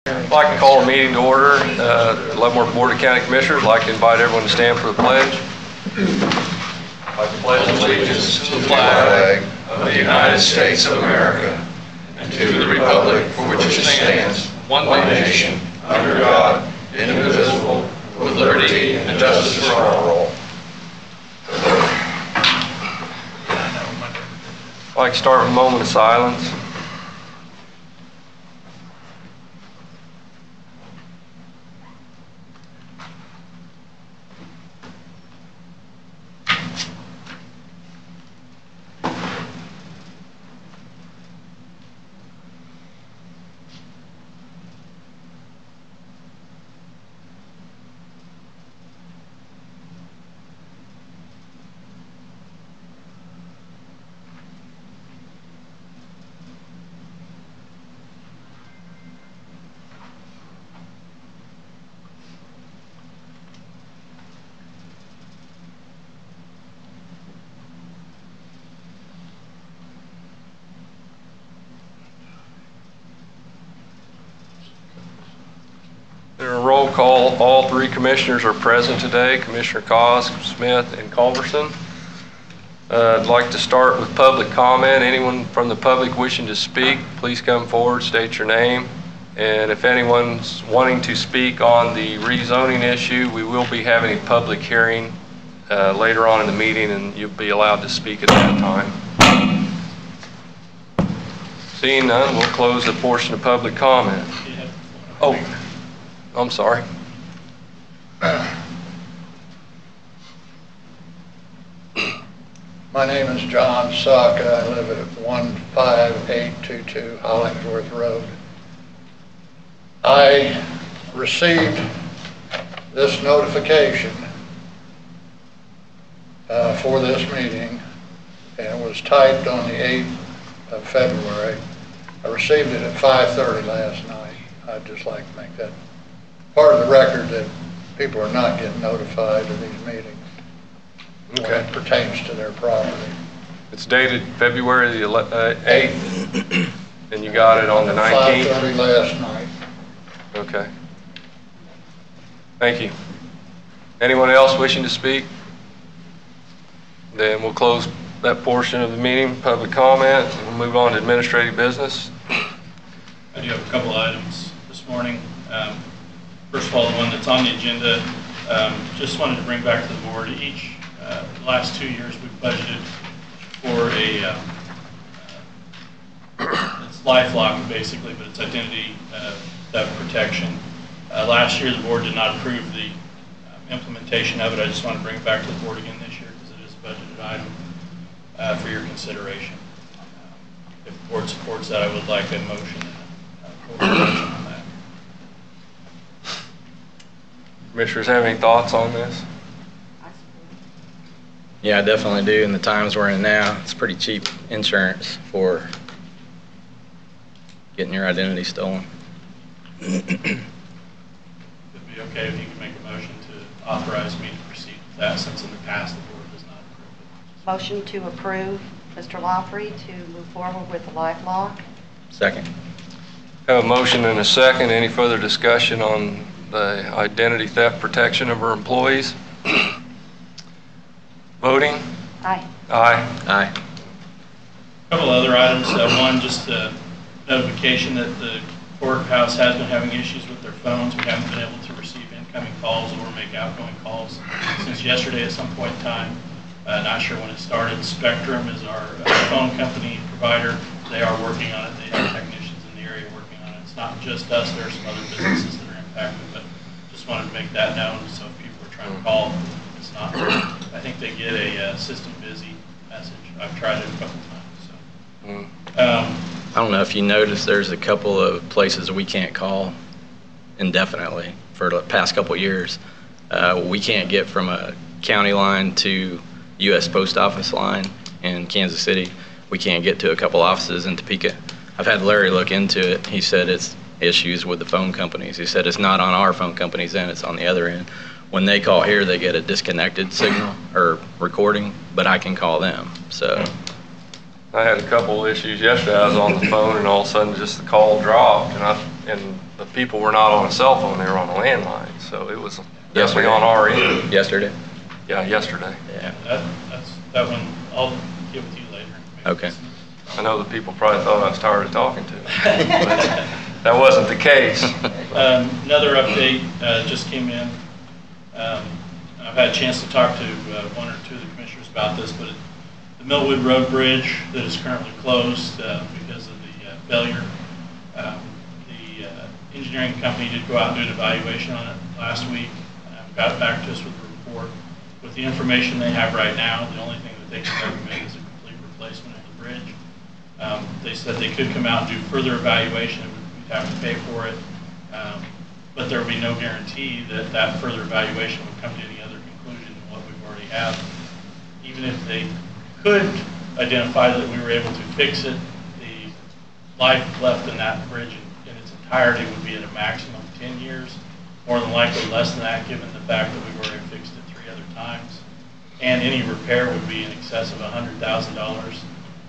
I'd like to call a meeting to order. Leavenworth Board of County Commissioners. I'd like to invite everyone to stand for the pledge. I'd like to pledge allegiance to the flag of the United States of America and to the republic for which it stands, one nation, under God, indivisible, with liberty and justice for all. I'd like to start with a moment of silence. Roll call. All three commissioners are present today. Commissioner Cos, Smith, and Culberson. I'd like to start with public comment. Anyone from the public wishing to speak, please come forward, state your name. And if anyone's wanting to speak on the rezoning issue, we will be having a public hearing later on in the meeting, and you'll be allowed to speak at that time. Seeing none, we'll close the portion of public comment. Oh. I'm sorry. My name is John Suck. I live at 15822 Hollingsworth Road. I received this notification for this meeting, and it was typed on the 8th of February. I received it at 5:30 last night. I'd just like to make that part of the record that people are not getting notified of these meetings. Okay. When it pertains to their property. It's dated February the 8th, and you got it on the 19th? 5:30 last night. Okay. Thank you. Anyone else wishing to speak? Then we'll close that portion of the meeting, public comment, and we'll move on to administrative business. I do have a couple items this morning. First of all, the one that's on the agenda, just wanted to bring back to the board. The last 2 years we've budgeted for it's LifeLock basically, but it's identity theft protection. Last year the board did not approve the implementation of it. I just want to bring it back to the board again this year because it is a budgeted item for your consideration. If the board supports that, I would like a motion on that. Commissioners have any thoughts on this? Yeah, I definitely do. In the times we're in now, it's pretty cheap insurance for getting your identity stolen. It'd be okay if you could make a motion to authorize me to proceed with that, since in the past the board does not approve it. Motion to approve Mr. Lawfrey to move forward with the LifeLock. Second. Have a motion and a second. Any further discussion on the identity theft protection of our employees? Voting? Aye. Aye. Aye. A couple other items. One, just a notification that the courthouse has been having issues with their phones. We haven't been able to receive incoming calls or make outgoing calls since yesterday at some point in time. Not sure when it started. Spectrum is our phone company provider. They are working on it. They have technicians in the area working on it. It's not just us. There are some other businesses that are impacted, but just wanted to make that known so if people are trying to call, it's not. I think they get a system busy message. I've tried it a couple times. So. I don't know if you noticed, there's a couple of places we can't call indefinitely for the past couple of years. We can't get from a county line to U.S. Post Office line in Kansas City. We can't get to a couple offices in Topeka. I've had Larry look into it. He said it's issues with the phone companies. He said it's not on our phone company's end, it's on the other end. When they call here, they get a disconnected signal or recording, but I can call them. So I had a couple of issues yesterday. I was on the phone and all of a sudden just the call dropped, and I and the people were not on a cell phone, they were on a landline, so it was definitely on our end. Yesterday? Yeah, yesterday. Yeah, that one, I'll get with you later. Okay. I know the people probably thought I was tired of talking to them, but that wasn't the case. Another update just came in. I've had a chance to talk to one or two of the commissioners about this, but the Millwood Road Bridge that is currently closed because of the failure, the engineering company did go out and do an evaluation on it last week. Got back to us with a report. With the information they have right now, the only thing that they can recommend is a complete replacement of the bridge. They said they could come out and do further evaluation, and we'd have to pay for it. But there would be no guarantee that that further evaluation would come to any other conclusion than what we've already have. Even if they could identify that we were able to fix it, the life left in that bridge in its entirety would be at a maximum of 10 years. More than likely less than that, given the fact that we've already fixed it 3 other times. And any repair would be in excess of $100,000.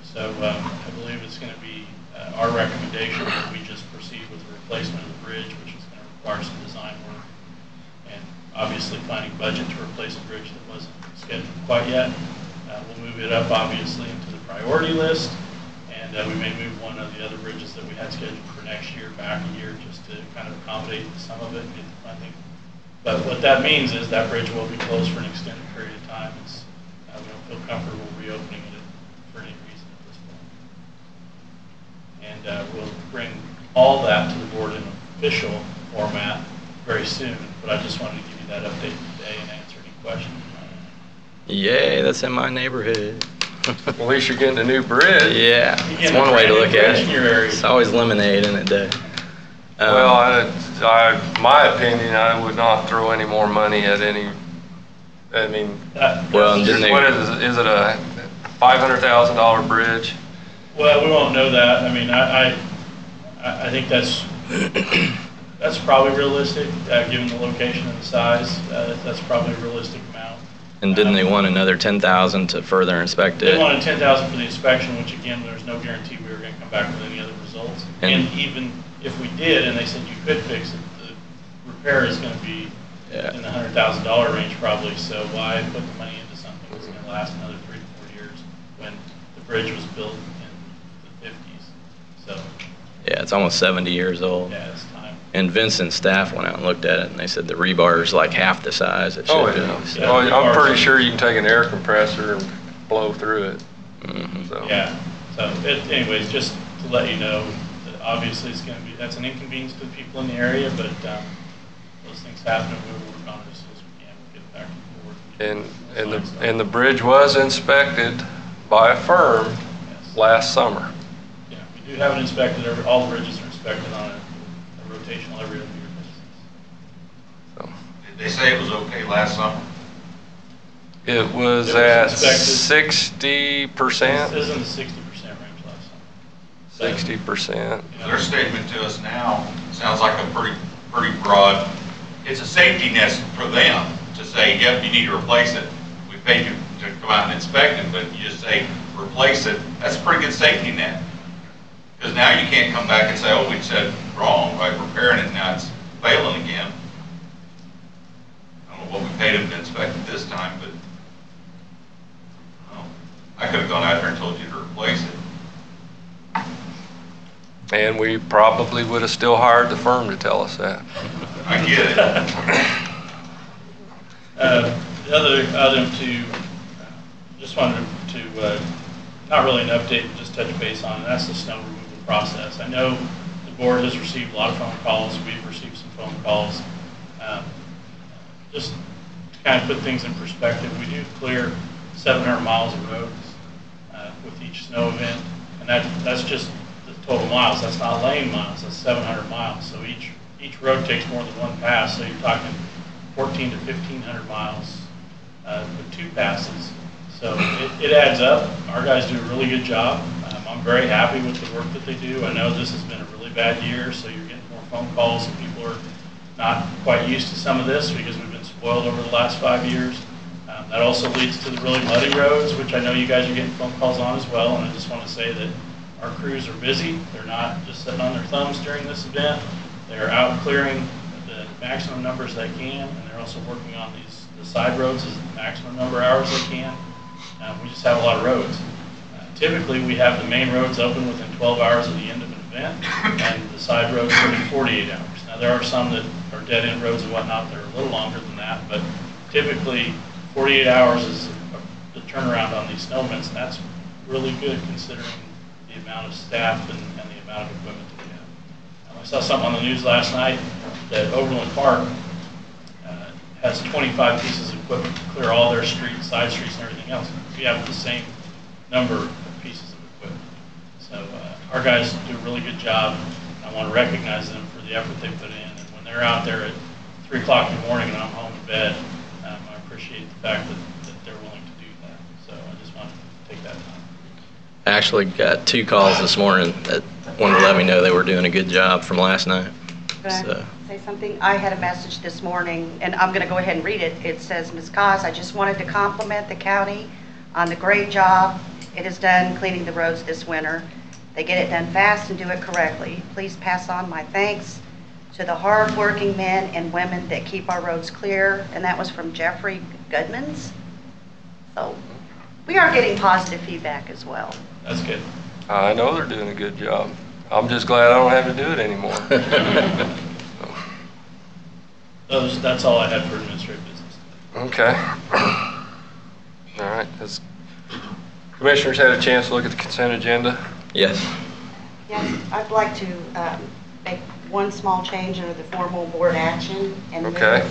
So I believe it's going to be our recommendation that we just proceed with the replacement of the bridge, which is going to require some design work. And obviously finding budget to replace a bridge that wasn't scheduled quite yet. We'll move it up, obviously, into the priority list. And we may move one of the other bridges that we had scheduled for next year back a year just to kind of accommodate some of it and get the funding. But what that means is that bridge will be closed for an extended period of time. We don't feel comfortable reopening it for any reason at this point. And we'll bring all that to the board in official format very soon. But I just wanted to give you that update today and answer any questions. Yay, that's in my neighborhood. At least you're getting a new bridge. Yeah, it's one way to look at it. It's always lemonade, isn't it, Doug? Well, my opinion, I would not throw any more money at any. I mean, well, didn't they? What is it a $500,000 bridge? Well, we won't know that. I mean, I think that's probably realistic, given the location and the size. That's probably a realistic amount. And didn't they want another $10,000 to further inspect it? They wanted $10,000 for the inspection, which again, there's no guarantee we were going to come back with any other results. And even if we did, and they said you could fix it, the repair is going to be in the $100,000 range probably. So why put the money into something that's going to last another 3 to 4 years when the bridge was built in the 50s? So yeah, it's almost 70 years old. yeah, it's time. And Vincent's staff went out and looked at it, and they said the rebar is like half the size it should be. So. Yeah, I'm pretty sure you can take an air compressor and blow through it. So. Yeah. So anyways, just to let you know, that obviously it's going to be, that's an inconvenience to the people in the area, but those things happen, and we'll work on it as soon as we can. We'll get back to the board. And the bridge was inspected by a firm last summer. Yeah, we do have it inspected. All the bridges are inspected on a rotational every other year basis. So. Did they say it was okay last summer? It was at 60%. It was in the 60% range last summer. 60%. Their statement to us now sounds like a pretty broad. It's a safety net for them to say, yep, you need to replace it. We paid you to come out and inspect it, but you just say replace it. That's a pretty good safety net. Because now you can't come back and say, oh, we said wrong by repairing it, now it's failing again. I don't know what we paid them to inspect it this time, but I could have gone out there and told you to replace it. And we probably would have still hired the firm to tell us that. I get it. The other item just wanted to, not really an update, but just touch base on, and that's the snow removal process. I know the board has received a lot of phone calls. We've received some phone calls. Just to kind of put things in perspective, we do clear 700 miles of roads with each snow event, and that's just the total miles. That's not lane miles. That's 700 miles. So each road takes more than one pass. So you're talking 14 to 1,500 miles with 2 passes. So it adds up. Our guys do a really good job. I'm very happy with the work that they do. I know this has been a really bad year, so you're getting more phone calls, and people are not quite used to some of this because we've been spoiled over the last 5 years. That also leads to the really muddy roads, which I know you guys are getting phone calls on as well, and I just want to say that our crews are busy. They're not just sitting on their thumbs during this event. They're out clearing the maximum numbers they can, and they're also working on the side roads as the maximum number of hours they can. We just have a lot of roads. Typically, we have the main roads open within 12 hours of the end of an event, and the side roads within 48 hours. Now, there are some that are dead-end roads and whatnot that are a little longer than that, but typically 48 hours is the turnaround on these snow events, and that's really good considering the amount of staff and the amount of equipment that we have. I saw something on the news last night that Overland Park has 25 pieces of equipment to clear all their streets, side streets, and everything else. We have the same number of pieces of equipment. So our guys do a really good job. I want to recognize them for the effort they put in. And when they're out there at 3 o'clock in the morning and I'm home in bed, I appreciate the fact that they're willing to do that. So I just wanted to take that time. I actually got 2 calls this morning that wanted to let me know they were doing a good job from last night. Can I say something? I had a message this morning, and I'm going to go ahead and read it. It says, Ms. Cos, I just wanted to compliment the county on the great job it has done cleaning the roads this winter. They get it done fast and do it correctly. Please pass on my thanks to the hard-working men and women that keep our roads clear. And that was from Jeffrey Goodmans. So we are getting positive feedback as well. That's good. I know they're doing a good job. I'm just glad I don't have to do it anymore. That's all I had for administrative business. Okay. All right. Has commissioners had a chance to look at the consent agenda? Yes. Yes, I'd like to make one small change under the formal board action. And Okay.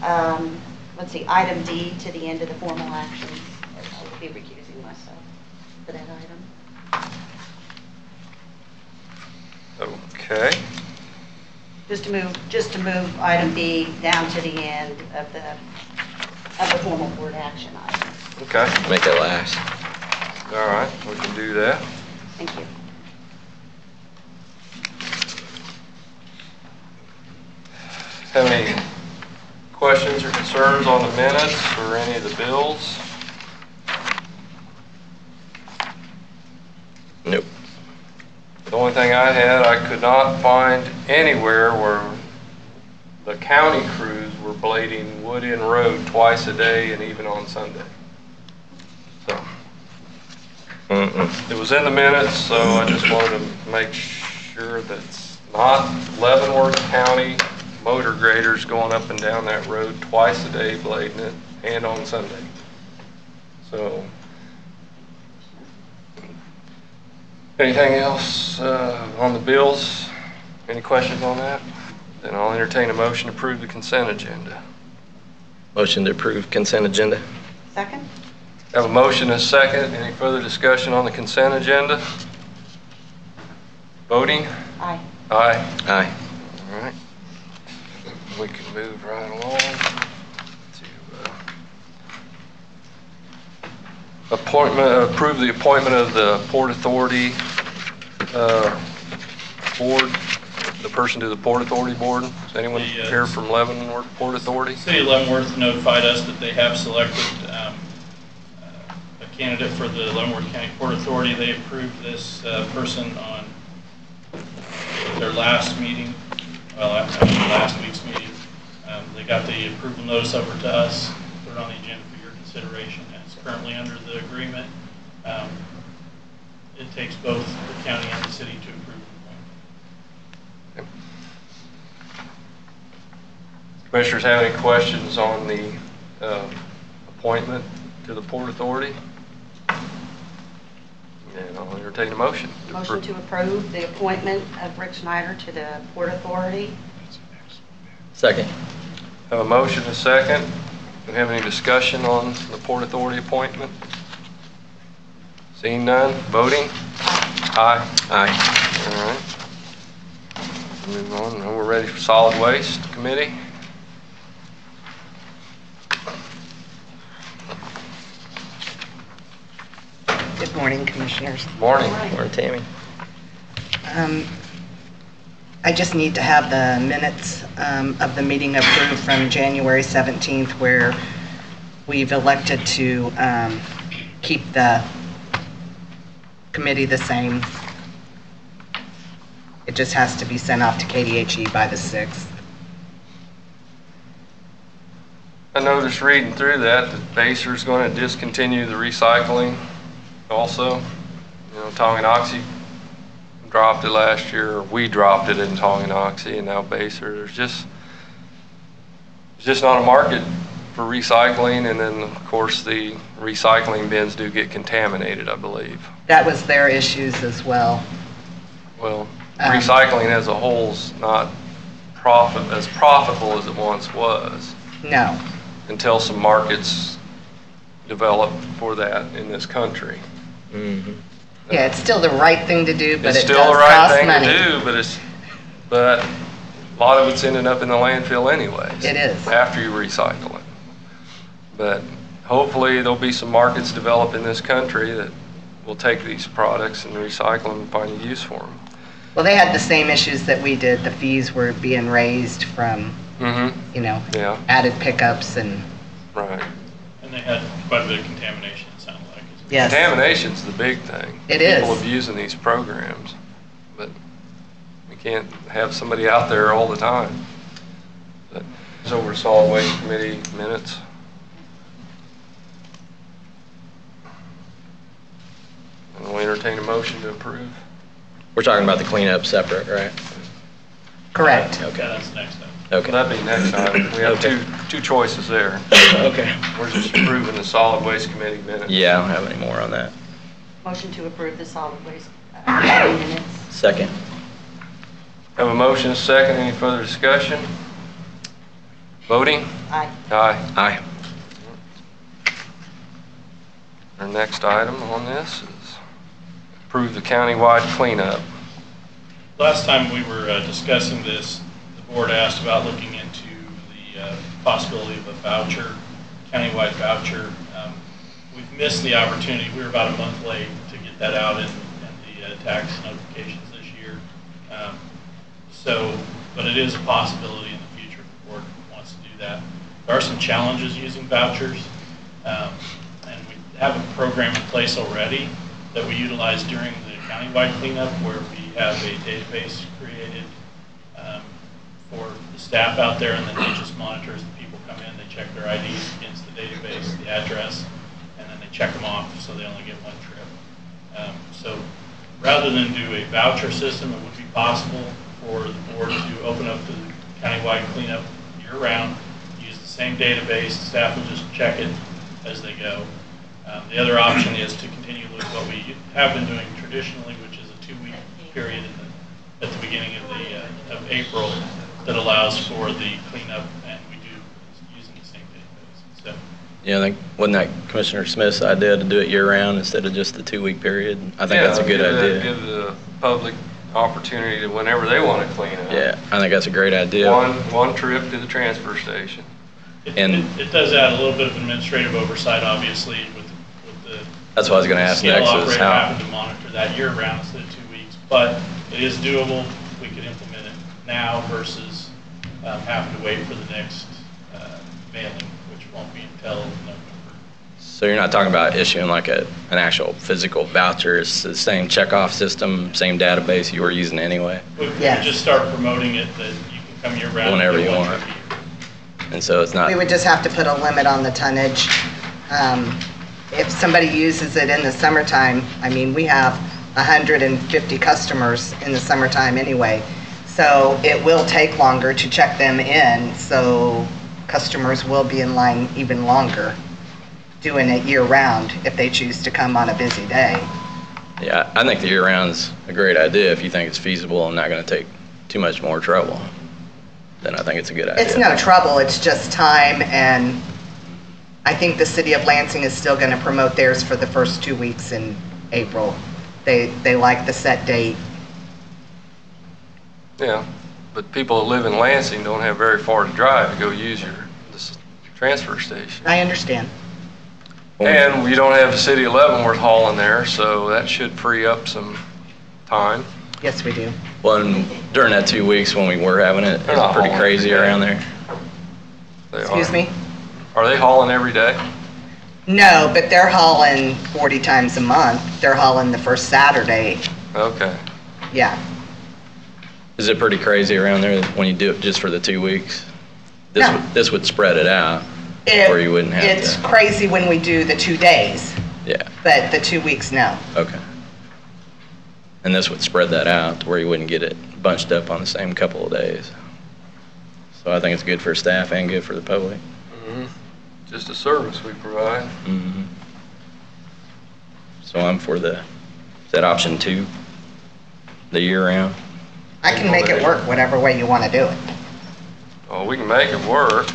then, let's see, item D to the end of the formal actions. I'll be recusing myself for that item. Okay. Just to move item B down to the end of the formal board action item. Okay. Make it last. All right. We can do that. Thank you. Have any questions or concerns on the minutes or any of the bills? Nope. The only thing I had, I could not find anywhere where the county crews were blading Wood End Road twice a day and even on Sunday. So it was in the minutes, so I just wanted to make sure that it's not Leavenworth County motor graders going up and down that road twice a day blading it and on Sunday. So anything else on the bills? Any questions on that? Then I'll entertain a motion to approve the consent agenda. Motion to approve consent agenda. Second? Have a motion and a second. Any further discussion on the consent agenda? Voting? Aye. Aye. Aye. All right. We can move right along to approve the appointment of the Port Authority board, the person to the Port Authority board. Is anyone here from Leavenworth Port Authority? City of Leavenworth notified us that they have selected a candidate for the Leavenworth County Port Authority. They approved this person on their last meeting, well, after last week's meeting. They got the approval notice over to us, put it on the agenda for your consideration, and it's currently under the agreement. It takes both the county and the city to approve the appointment. Commissioners have any questions on the appointment to the Port Authority? And I'll entertain a motion. Motion to approve the appointment of Rick Snyder to the Port Authority. Second. Have a motion and a second. Do we have any discussion on the Port Authority appointment? Seeing none, voting? Aye. Aye. All right. Move on. Now we're ready for Solid Waste Committee. Good morning, Commissioners. Morning. Morning, Tammy. I just need to have the minutes of the meeting approved from January 17th, where we've elected to keep the committee the same. It just has to be sent off to KDHE by the 6th. I noticed reading through that Baser's going to discontinue the recycling also. You know, Tonganoxie dropped it last year, or we dropped it in Tonganoxie, and now Baser. There's just not a market for recycling, and then of course the recycling bins do get contaminated, I believe. That was their issues as well. Well, recycling as a whole is not as profitable as it once was. No. Until some markets develop for that in this country. Mm-hmm. Yeah, it's still the right thing to do, but It's it still does the right cost thing money. to do, but a lot of it's ending up in the landfill anyways. It is. After you recycle it. But hopefully there'll be some markets develop in this country that will take these products and recycle them and find a use for them. Well, they had the same issues that we did. The fees were being raised from, Mm-hmm. you know, Yeah. added pickups and, Right. And they had quite a bit of contamination, it sounded like. yes. Contamination's the big thing. It is. People abusing these programs, but we can't have somebody out there all the time. But it's over to Solid Waste Committee minutes. And we'll entertain a motion to approve. We're talking about the cleanup separate, right? Correct. Yeah, Okay. that's next up. Okay. That'd be next item. We have Okay. two choices there. Okay. We're just approving the Solid Waste Committee minutes. Yeah, I don't have any more on that. Motion to approve the solid waste minutes. Second. Have a motion, a second. Any further discussion? Voting? Aye. Aye. Aye. Our next item on this is approve the countywide cleanup. Last time we were discussing this, the board asked about looking into the possibility of a voucher, countywide voucher. We've missed the opportunity. We were about a month late to get that out in the tax notifications this year. But it is a possibility in the future if the board wants to do that. There are some challenges using vouchers, and we have a program in place already that we utilize during the countywide cleanup, where we have a database created for the staff out there, and then they just monitor as the people come in. They check their IDs against the database, the address, and then they check them off, so they only get one trip. So rather than do a voucher system, it would be possible for the board to open up the countywide cleanup year-round, use the same database. The staff will just check it as they go. The other option is to continue with what we have been doing traditionally, which is a 2-week period at the beginning of April that allows for the cleanup, and we do using the same database. So, Yeah, I think, wasn't that Commissioner Smith's idea to do it year-round instead of just the 2-week period? I think that's a good idea. Give the public opportunity to whenever they want to clean up. Yeah, I think that's a great idea. One trip to the transfer station. it does add a little bit of administrative oversight, obviously, with the That's what I was going to ask scale next is operator how, having to monitor that year-round instead of 2 weeks. But it is doable. We could implement it now versus having to wait for the next mailing, which won't be until November. so you're not talking about issuing like an actual physical voucher. It's the same checkoff system, same database you were using anyway. We Yes. just start promoting it that you can come year-round. and Whenever get you one want. trip a year. And so it's not, We would just have to put a limit on the tonnage. If somebody uses it in the summertime, I mean, we have 150 customers in the summertime anyway, so it will take longer to check them in, so customers will be in line even longer doing it year-round if they choose to come on a busy day. yeah, I think the year-round's a great idea if you think it's feasible and not going to take too much more trouble. Then I think it's a good idea. It's no trouble, it's just time, and I think the city of Lansing is still going to promote theirs for the first 2 weeks in April. They like the set date. Yeah, but people that live in Lansing don't have very far to drive to go use this transfer station. I understand. And we don't have the city of Leavenworth hauling there, so that should free up some time. Yes, we do. Well, and during that 2 weeks when we were having it, it They're was not pretty hauling crazy every day. around there. They Excuse are. me? Are they hauling every day? No, but they're hauling 40 times a month. They're hauling the first Saturday. Okay. Yeah. Is it pretty crazy around there when you do it just for the 2 weeks? No. This would spread it out, where you wouldn't have It's to. crazy when we do the 2 days, Yeah, but the 2 weeks, no. okay. And this would spread that out to where you wouldn't get it bunched up on the same couple of days. So I think it's good for staff and good for the public. Just a service we provide. Mhm. So I'm for is that option 2, the year-round? I can make it work whatever way you want to do it. Oh, we can make it work.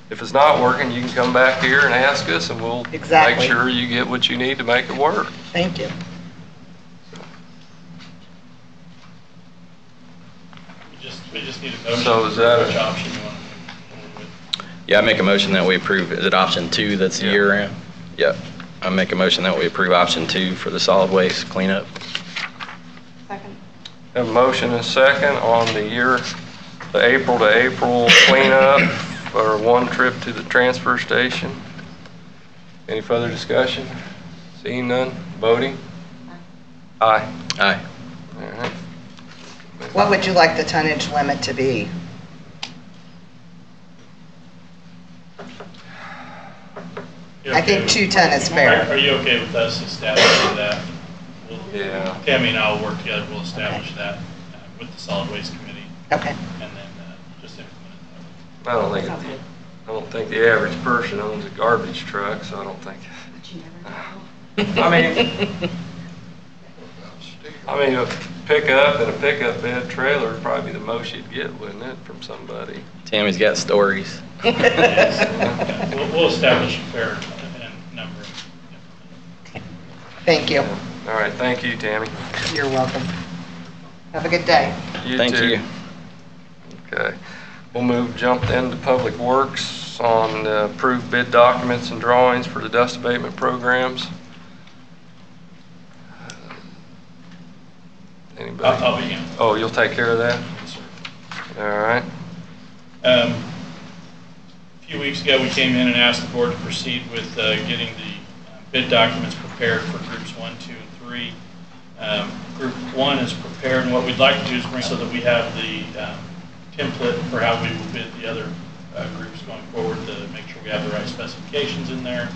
If it's not working, you can come back here and ask us, and we'll Exactly. make sure you get what you need to make it work. Thank you. We just need a motion. So is that which a- option you want to move forward with. Yeah, I make a motion that we approve, is it option 2 that's the Yeah. year-round? Yep. I make a motion that we approve option 2 for the solid waste cleanup. Second. Have a motion and a second on the April to April cleanup for one trip to the transfer station. Any further discussion? Seeing none, voting? Aye. Aye. All right. What would you like the tonnage limit to be? You I okay think with- 2 ton is Are fair. you okay with us establishing that? Yeah. Tammy and I will work together, we'll establish that with the solid waste committee, Okay. and then just implement it. I don't think the average person owns a garbage truck, so I don't think. But you never know. I mean, a pickup and a pickup bed trailer would probably be the most you'd get, wouldn't it, from somebody? Tammy's got stories. We'll establish a fair number. Thank you. All right, thank you, Tammy. You're welcome. Have a good day. You Thank too. you. Okay. We'll jump into Public Works on approved bid documents and drawings for the dust abatement programs. Anybody? I'll begin. Oh, you'll take care of that? Yes, sir. All right. A few weeks ago, we came in and asked the board to proceed with getting the bid documents prepared for groups 1, 2, and 3. Group 1 is prepared, and what we'd like to do is bring so that we have the template for how we will bid the other groups going forward to make sure we have the right specifications in there.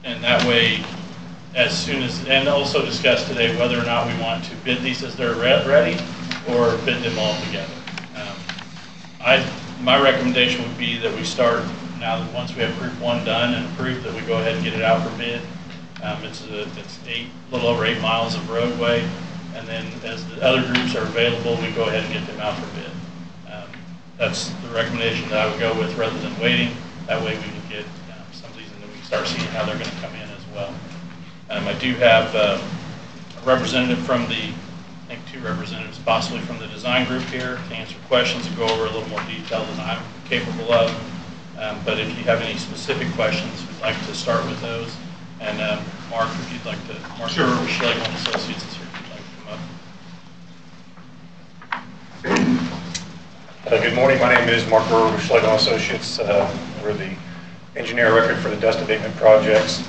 And that way, as soon as, and also discuss today whether or not we want to bid these as they're ready or bid them all together. My recommendation would be that we start, now that once we have group 1 done and approved, that we go ahead and get it out for bid. It's a little over 8 miles of roadway, and then as the other groups are available, we go ahead and get them out for bid. That's the recommendation that I would go with rather than waiting. That way we can get some of these, and then we can start seeing how they're going to come in as well. I do have a representative from I think 2 representatives possibly from the design group here to answer questions and go over a little more detail than I'm capable of. But if you have any specific questions, we'd like to start with those. And Mark, if you'd like to, Mark Schlegel and Associates is here if you'd like to come up. Good morning. My name is Mark Brewer with Schlegel and Associates. We're the engineer record for the dust abatement projects.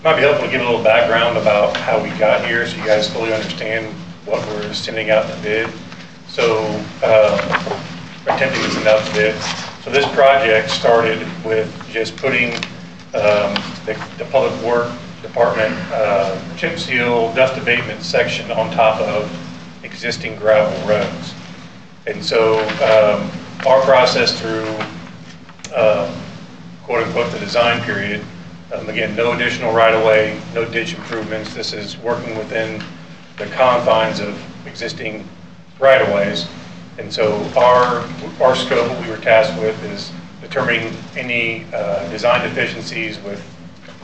Might be helpful to give a little background about how we got here so you guys fully understand what we're sending out to bid. So we're attempting to send out to bid. So this project started with just putting the Public Works Department chip seal dust abatement section on top of existing gravel roads. And so our process through quote unquote the design period, again, no additional right-of-way, no ditch improvements. This is working within the confines of existing right-of-ways. And so our scope, what we were tasked with, is determining any design deficiencies with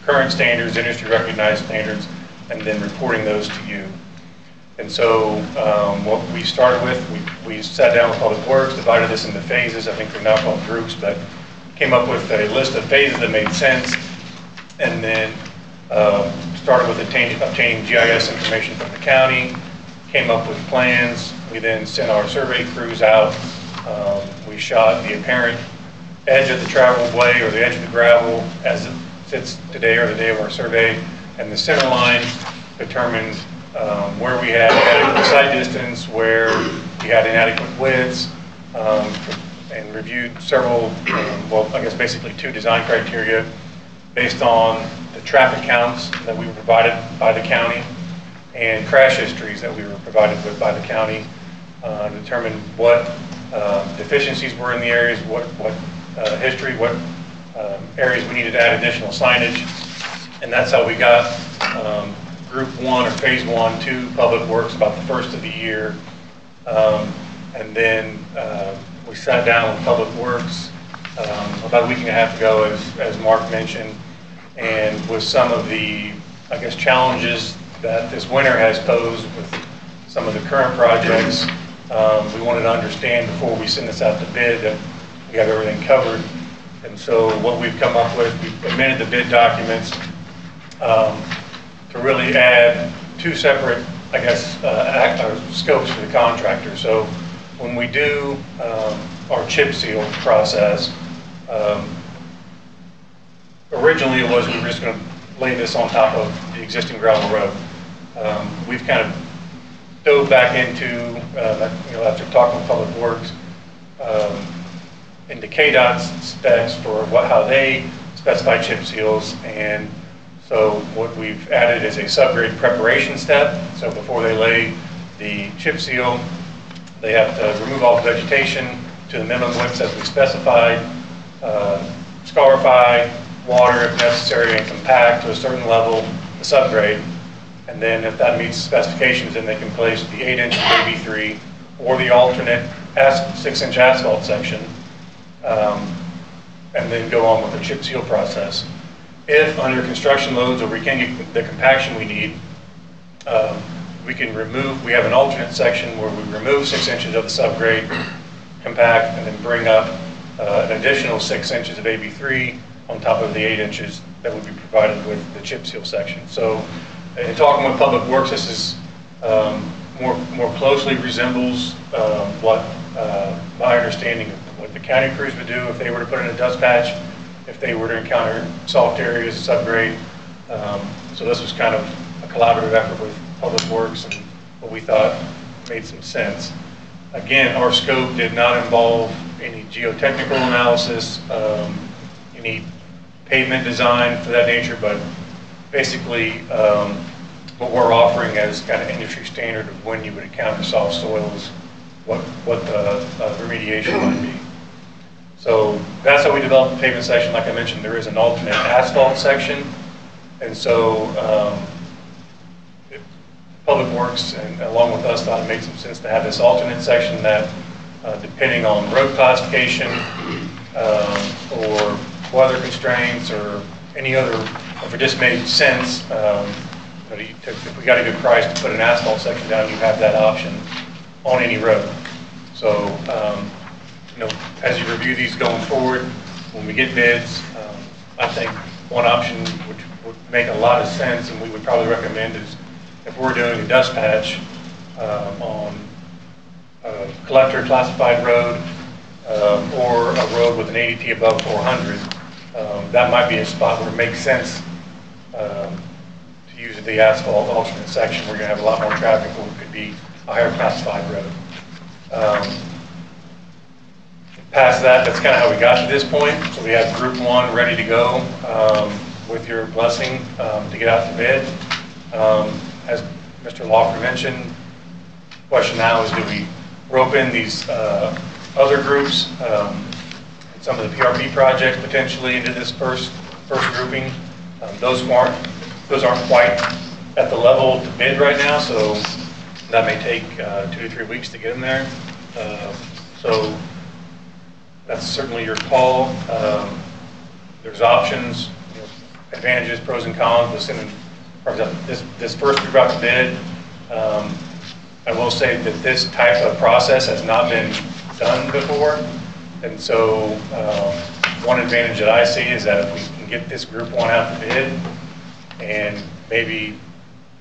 current standards, industry-recognized standards, and then reporting those to you. And so what we started with, we sat down with Public Works, divided this into phases. I think they're now called groups, but came up with a list of phases that made sense, and then started with obtaining GIS information from the county, came up with plans. We then sent our survey crews out. We shot the apparent edge of the traveled way or the edge of the gravel as it sits today or the day of our survey, and the center line determined where we had inadequate site distance, where we had inadequate widths, and reviewed several, well, I guess basically 2 design criteria based on the traffic counts that we were provided by the county and crash histories that we were provided with by the county, determine what deficiencies were in the areas, what history, what areas we needed to add additional signage, and that's how we got Group 1 or Phase 1 to Public Works about the first of the year, and then we sat down with Public Works about a week and a half ago, as Mark mentioned, and with some of the, I guess, challenges that this winter has posed with some of the current projects. We wanted to understand before we send this out to bid that we have everything covered. And so what we've come up with, we've amended the bid documents to really add 2 separate, I guess, scopes for the contractor. So when we do our chip seal process, originally it was we were just going to lay this on top of the existing gravel road. We've kind of dove back into, after talking with Public Works, into KDOT's specs for how they specify chip seals, and so what we've added is a subgrade preparation step. So before they lay the chip seal, they have to remove all the vegetation to the minimum widths as we specified, scarify, water if necessary, and compact to a certain level the subgrade. And then if that meets the specifications, then they can place the 8-inch AB3 or the alternate 6-inch asphalt section, and then go on with the chip seal process. If under construction loads or we can't get the compaction we need, we have an alternate section where we remove 6 inches of the subgrade, compact, and then bring up an additional 6 inches of AB3 on top of the 8 inches that would be provided with the chip seal section. So in talking with Public Works, this is more closely resembles what my understanding of what the county crews would do if they were to put in a dust patch, if they were to encounter soft areas, subgrade. So this was kind of a collaborative effort with Public Works and what we thought made some sense. Again, our scope did not involve any geotechnical analysis, any pavement design for that nature, but basically what we're offering as kind of industry standard of when you would encounter soft soils, what the remediation might be. So that's how we developed the pavement section. Like I mentioned, there is an alternate asphalt section, and so Public Works and along with us thought it made some sense to have this alternate section that, depending on road classification or weather constraints or any other, if it just made sense, if we got a good price to put an asphalt section down, you have that option on any road. So, as you review these going forward, when we get bids, I think one option which would make a lot of sense and we would probably recommend is if we're doing a dust patch on a collector classified road or a road with an ADT above 400, that might be a spot where it makes sense to use the asphalt alternate section. We're going to have a lot more traffic where it could be a higher classified road. Past that, that's kind of how we got to this point. So we have Group 1 ready to go with your blessing to get out to bid. As Mr. Lawford mentioned, the question now is, do we rope in these other groups, some of the PRP projects potentially into this first grouping? Those aren't quite at the level to bid right now, so that may take 2 to 3 weeks to get them there. So that's certainly your call. There's options, advantages, pros and cons with sending, for example, this first group out to bid. I will say that this type of process has not been done before, and so one advantage that I see is that if we can get this Group 1 out to bid and maybe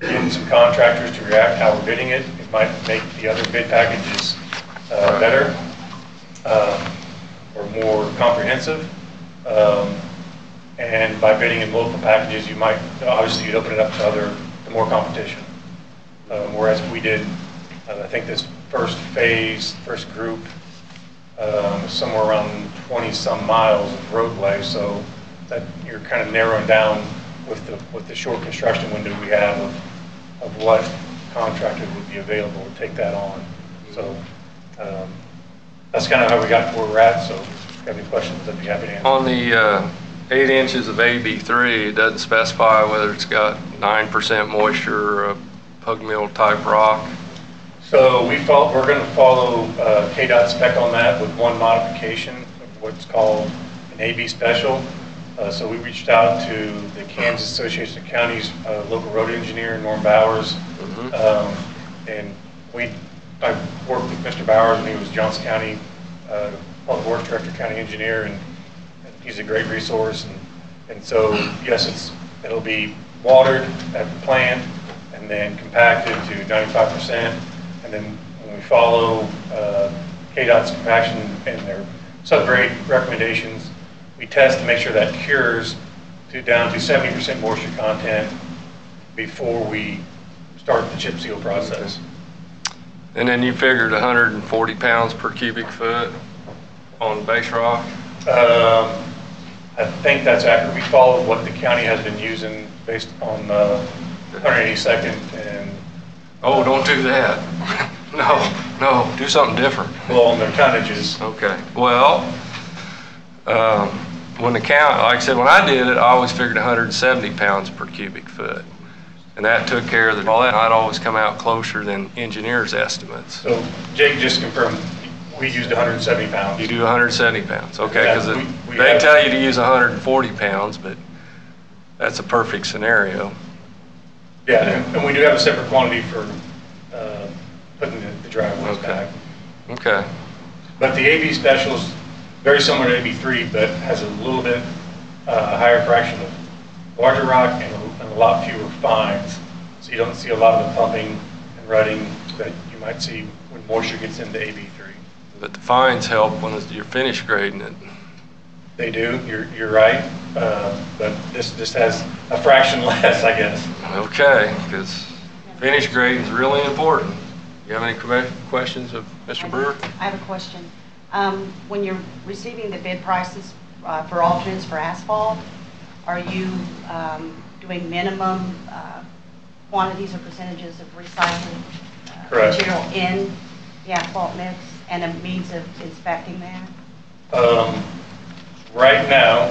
get some contractors to react how we're bidding it, it might make the other bid packages better or more comprehensive. And by bidding in multiple packages, you might, obviously you'd open it up to more competition. whereas we did, I think this first phase, first group, somewhere around 20-some miles of roadway, so that you're kind of narrowing down with the short construction window we have of what contractor would be available to take that on. So that's kind of how we got to where we're at, so if you have any questions, I'd be happy to answer. On the 8 inches of AB3, it doesn't specify whether it's got 9% moisture or a pug mill type rock. So we're going to follow KDOT spec on that with one modification of what's called an AB special. So we reached out to the Kansas Association of Counties local road engineer, Norm Bowers, and I worked with Mr. Bowers when he was Johnson County Public Works Director, County Engineer, and he's a great resource. And so yes, it'll be watered at the plant and then compacted to 95%. And then when we follow KDOT's compaction and their subgrade recommendations, we test to make sure that cures down to 70% moisture content before we start the chip seal process. And then you figured 140 pounds per cubic foot on base rock? I think that's accurate. We followed what the county has been using based on 182nd and... Oh, don't do that. No, do something different. Well, on their tonnages. Okay. Well, like I said, when I did it, I always figured 170 pounds per cubic foot. And that took care of all that. I'd always come out closer than engineers' estimates. So Jake just confirmed we used 170 pounds. You do 170 pounds, okay, because they tell you to use 140 pounds, but that's a perfect scenario. Yeah, and we do have a separate quantity for putting the driveways back. Okay. But the AB special is very similar to AB3, but has a little bit higher fraction of larger rock and a lot fewer fines. So you don't see a lot of the pumping and rutting that you might see when moisture gets into AB3. But the fines help when you're finish grading it. They do, you're right, but this just has a fraction less, I guess. Okay, because finish grading is really important. You have any questions of Mr. Brewer? I have a question. When you're receiving the bid prices for alternates for asphalt, are you doing minimum quantities or percentages of recycled material in the asphalt mix and a means of inspecting that? Right now,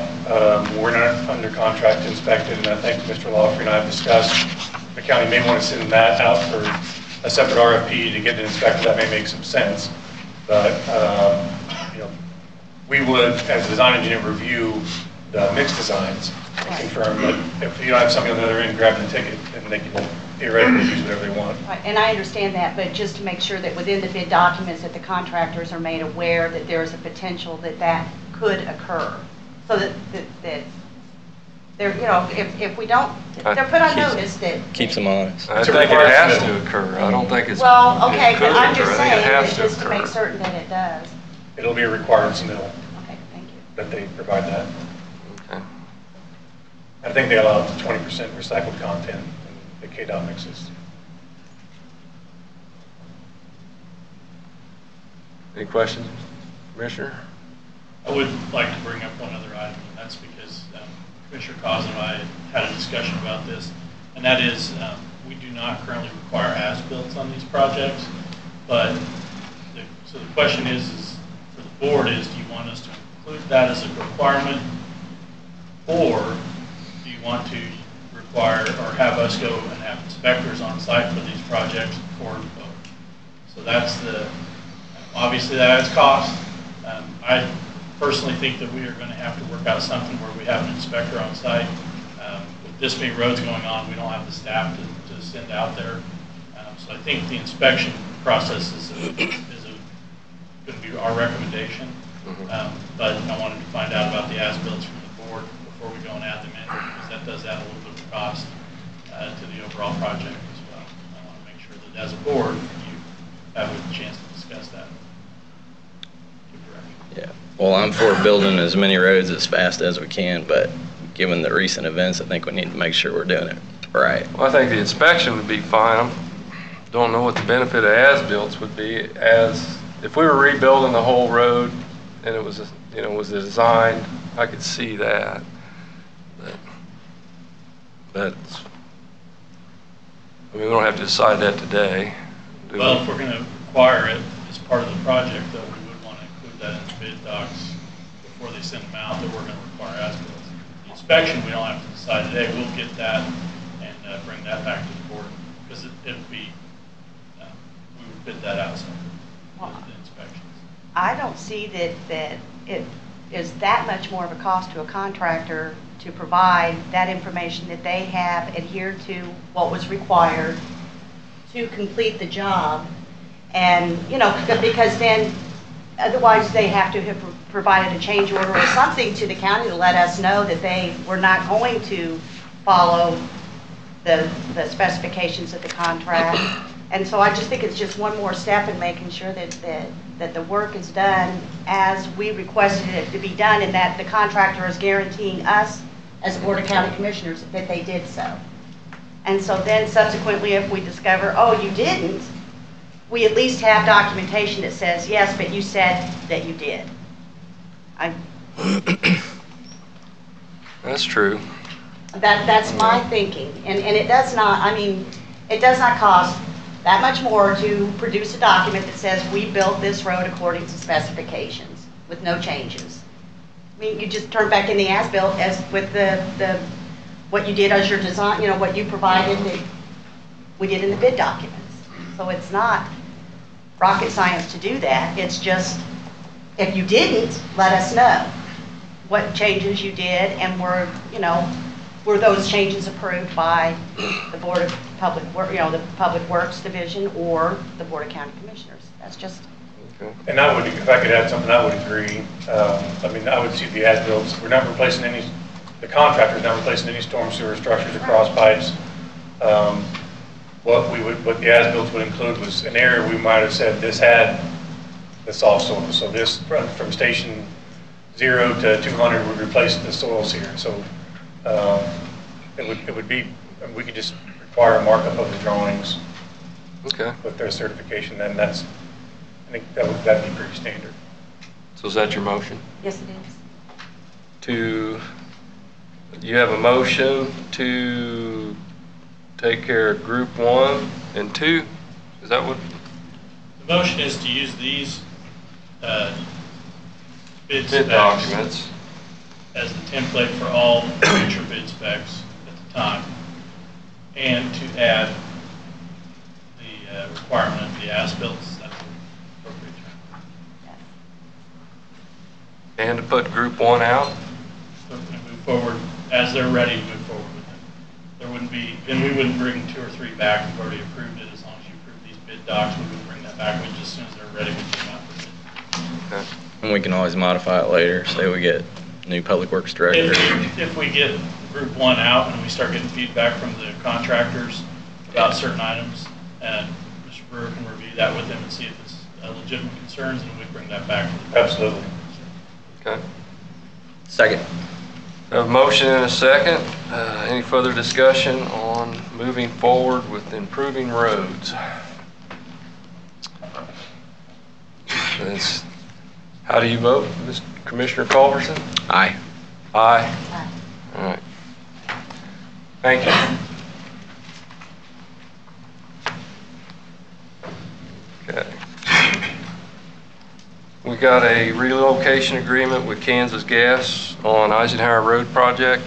we're not under contract to inspect it, and I think Mr. Lawfrey and I have discussed the county may want to send that out for a separate RFP to get it inspected. That may make some sense, but we would, as a design engineer, review the mix designs and confirm that if you don't have somebody on the other end grabbing the ticket, then they can theoretically use whatever they want. Right, and I understand that, but just to make sure that within the bid documents that the contractors are made aware that there is a potential that could occur, so that they're, if we don't, they're put on notice that... Keeps them honest. I think it has to occur. I don't think it's... Well, okay, but I'm occur. just I think it saying, has to just to occur. make certain that it does. It'll be a required submittal Okay, thank you. that they provide that. Okay. I think they allow up to 20% recycled content in the KDOT mixes. Any questions, Commissioner? I would like to bring up one other item, and that's because Commissioner Cos and I had a discussion about this, and that is we do not currently require as-built on these projects, but so the question is for the board is, do you want us to include that as a requirement, or do you want to require or have us go and have inspectors on site for these projects before vote? So that's obviously that adds cost. I personally think that we are going to have to work out something where we have an inspector on site. With this many roads going on, we don't have the staff to send out there. So I think the inspection process is going to be our recommendation. But I wanted to find out about the as-builts from the board before we go and add them in, because that does add a little bit of cost to the overall project as well. I want to make sure that as a board, you have a chance to discuss that. Yeah. Well, I'm for building as many roads as fast as we can, but given the recent events, I think we need to make sure we're doing it right. Well, I think the inspection would be fine. don't know what the benefit of as-built would be. As if we were rebuilding the whole road and it was, was designed, I could see that. But we don't have to decide that today. Well, if we're going to require it as part of the project, though, we would want to include that in the bid docs before they send them out, that we're going to require as-built. The inspection, we don't have to decide today. We'll get that and bring that back to the board, because it'd be, we would bid that out separately, the inspections. I don't see that it is that much more of a cost to a contractor to provide that information that they have adhered to what was required to complete the job. And, because then otherwise they have to have provided a change order or something to the county to let us know that they were not going to follow the specifications of the contract. And so I just think it's just one more step in making sure that the work is done as we requested it to be done, and that the contractor is guaranteeing us as a Board of County Commissioners that they did so. And so then subsequently, if we discover, oh, you didn't, we at least have documentation that says, yes, but you said that you did. That's true. That's my thinking. And it does not, it does not cost that much more to produce a document that says we built this road according to specifications with no changes. You just turn back in the as-built as with the what you did as your design, what you provided that we did in the bid documents. So it's not rocket science to do that. It's just, if you didn't, let us know what changes you did, and were those changes approved by the Board of Public Works, the Public Works Division, or the Board of County Commissioners. That's just. And I would, if I could add something, I would agree. I would see the as-builts. We're not replacing the contractor's not replacing any storm sewer structures or cross pipes. What the as-builts would include was an area we might have said this had the soft soil. So this from station 0 to 200 would replace the soils here. So it would be, we could just require a markup of the drawings. Okay. With their certification, then I think that'd be pretty standard. So is that your motion? Yes, it is. You have a motion to take care of group 1 and 2? Is that what? The motion is to use these bid documents as the template for all future bid specs at the time, and to add the requirement of the as-built. That's the appropriate term. And to put group 1 out? So we're going to move forward as they're ready to move forward with it. There wouldn't be, then we wouldn't bring 2 or 3 back. We've already approved it. As long as you approve these bid docs, we would bring that back. We just, as soon as they're ready, we come out with it. Okay. And we can always modify it later. Say we get new public works director. If we get group 1 out and we start getting feedback from the contractors about certain items, and Mr. Brewer can review that with them and see if it's legitimate concerns, and we bring that back to the board. Absolutely. Okay. Second. A motion and a second. Any further discussion on moving forward with improving roads? How do you vote, Mr. Commissioner Culverson? Aye. Aye. Aye. All right. Thank you. Okay. We got a relocation agreement with Kansas Gas on Eisenhower Road project.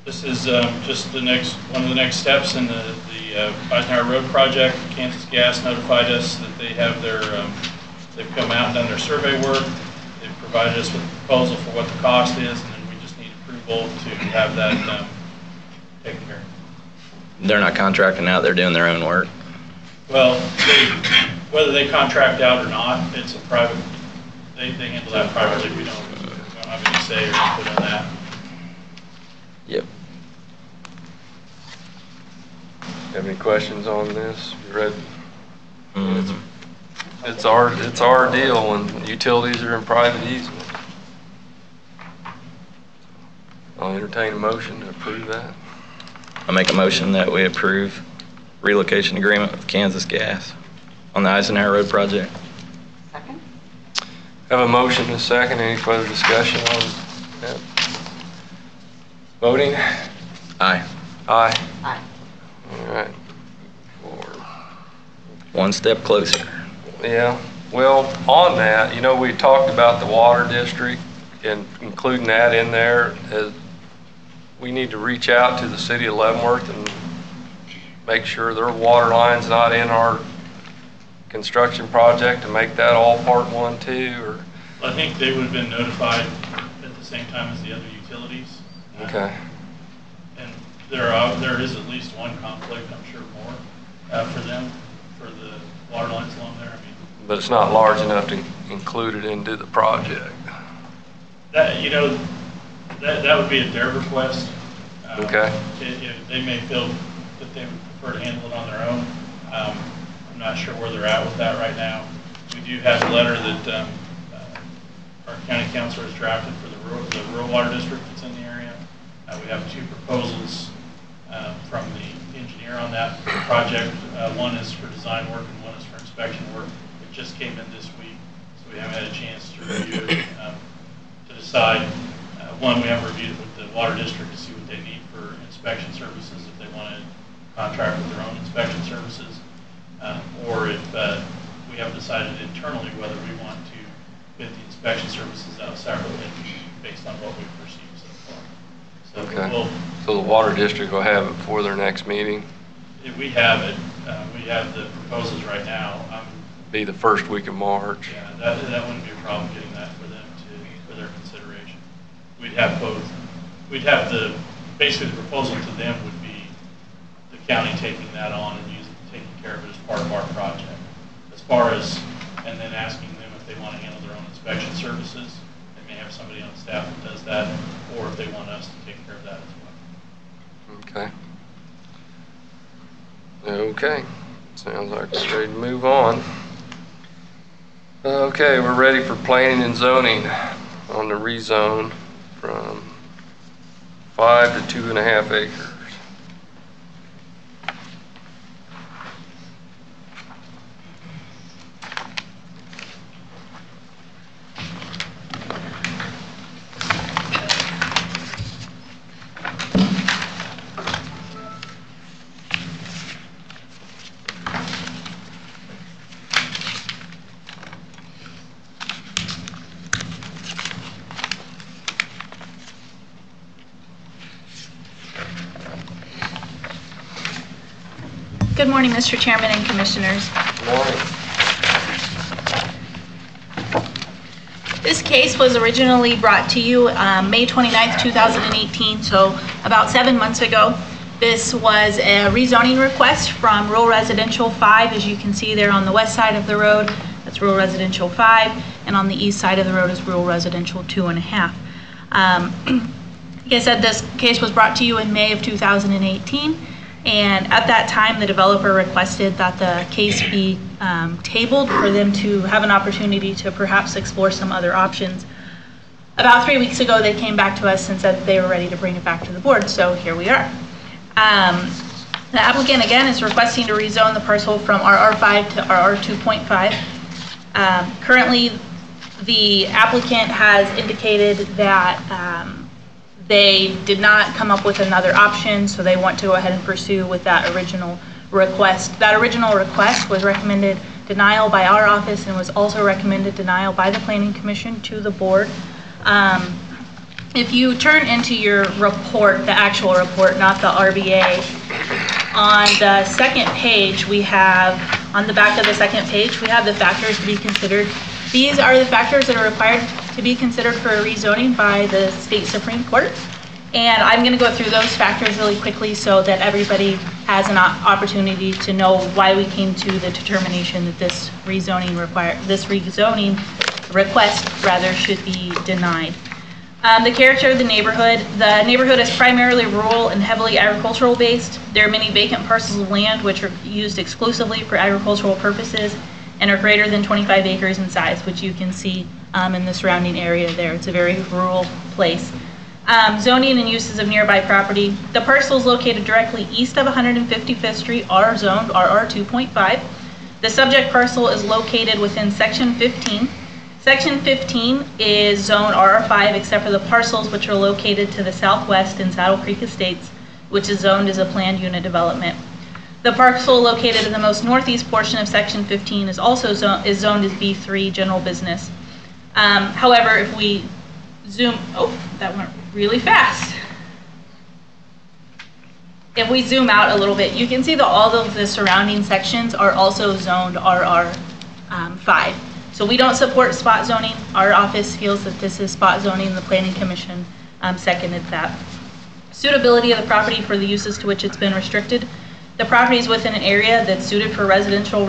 This is just one of the next steps in the Eisenhower Road project. Kansas Gas notified us that they have they've come out and done their survey work. They've provided us with a proposal for what the cost is, and then we just need approval to have that taken care of. They're not contracting out, they're doing their own work. Well, whether they contract out or not, it's a private, they handle that privately. We don't have any say or input on that. Yep. Have any questions on this? You read? Mm-hmm. It's our deal when utilities are in private easement. I'll entertain a motion to approve that. I make a motion that we approve relocation agreement with Kansas Gas on the Eisenhower Road project. Second? Have a motion and a second. Any further discussion on that? Voting? Aye. Aye. Aye. All right. One step closer. Yeah, well, on that, you know, we talked about the water district and including that in there. We need to reach out to the city of Leavenworth and make sure their water line's not in our construction project and make that all part one too, or? I think they would have been notified at the same time as the other utilities. Okay. And there is at least one conflict, I'm sure more, for them, for the water lines along there. I mean, But it's not large enough to include it into the project. that, you know, that would be at their request. Okay. They may feel that they would prefer to handle it on their own. I'm not sure where they're at with that right now. We do have a letter that our county council has drafted for the rural water district that's in the area. We have two proposals from the engineer on that project. One is for design work and one is for inspection work. It just came in this week, so we haven't had a chance to review it to decide. One, we haven't reviewed it with the water district to see what they need for inspection services, if they want to contract with their own inspection services, or if we haven't decided internally whether we want to bid the inspection services out separately based on what we've received so far. So Okay. So the water district will have it for their next meeting? We have it. We have the proposals right now. Be the first week of March. Yeah, that wouldn't be a problem getting that for them for their consideration. We'd have both. We'd have basically the proposal to them would be the county taking that on and taking care of it as part of our project. As far as, and then asking them if they want to handle their own inspection services, they may have somebody on staff that does that, or if they want us to take care of that as well. Okay. Okay. Sounds like we're ready to move on. Okay, we're ready for planning and zoning on the rezone from 5 to 2.5 acres. Good morning, Mr. Chairman and Commissioners. Good morning. This case was originally brought to you May 29th, 2018, so about 7 months ago. This was a rezoning request from Rural Residential 5, as you can see there on the west side of the road. That's Rural Residential 5, and on the east side of the road is Rural Residential 2.5. Like I said, this case was brought to you in May of 2018. And at that time, the developer requested that the case be tabled for them to have an opportunity to perhaps explore some other options. About 3 weeks ago, they came back to us and said that they were ready to bring it back to the board, so here we are. The applicant, again, is requesting to rezone the parcel from RR5 to RR 2.5. Currently, the applicant has indicated that they did not come up with another option, so they want to go ahead and pursue with that original request. That original request was recommended denial by our office and was also recommended denial by the Planning Commission to the board. If you turn into your report, the actual report, not the RBA, on the second page we have, on the back of the second page, we have the factors to be considered. These are the factors that are required to be considered for a rezoning by the state Supreme Court. And I'm going to go through those factors really quickly so that everybody has an opportunity to know why we came to the determination that this rezoning request rather should be denied. The character of the neighborhood. The neighborhood is primarily rural and heavily agricultural based. There are many vacant parcels of land which are used exclusively for agricultural purposes and are greater than 25 acres in size, which you can see in the surrounding area there. It's a very rural place. Zoning and uses of nearby property. The parcels located directly east of 155th Street are zoned RR 2.5. The subject parcel is located within Section 15. Section 15 is zone RR5 except for the parcels which are located to the southwest in Saddle Creek Estates, which is zoned as a planned unit development. The parcel located in the most northeast portion of Section 15 is also zoned as B3 general business. However, if we zoom, that went really fast. If we zoom out a little bit, you can see that all of the surrounding sections are also zoned RR 5. So we don't support spot zoning. Our office feels that this is spot zoning. The Planning Commission seconded that. Suitability of the property for the uses to which it's been restricted. The property is within an area that's suited for residential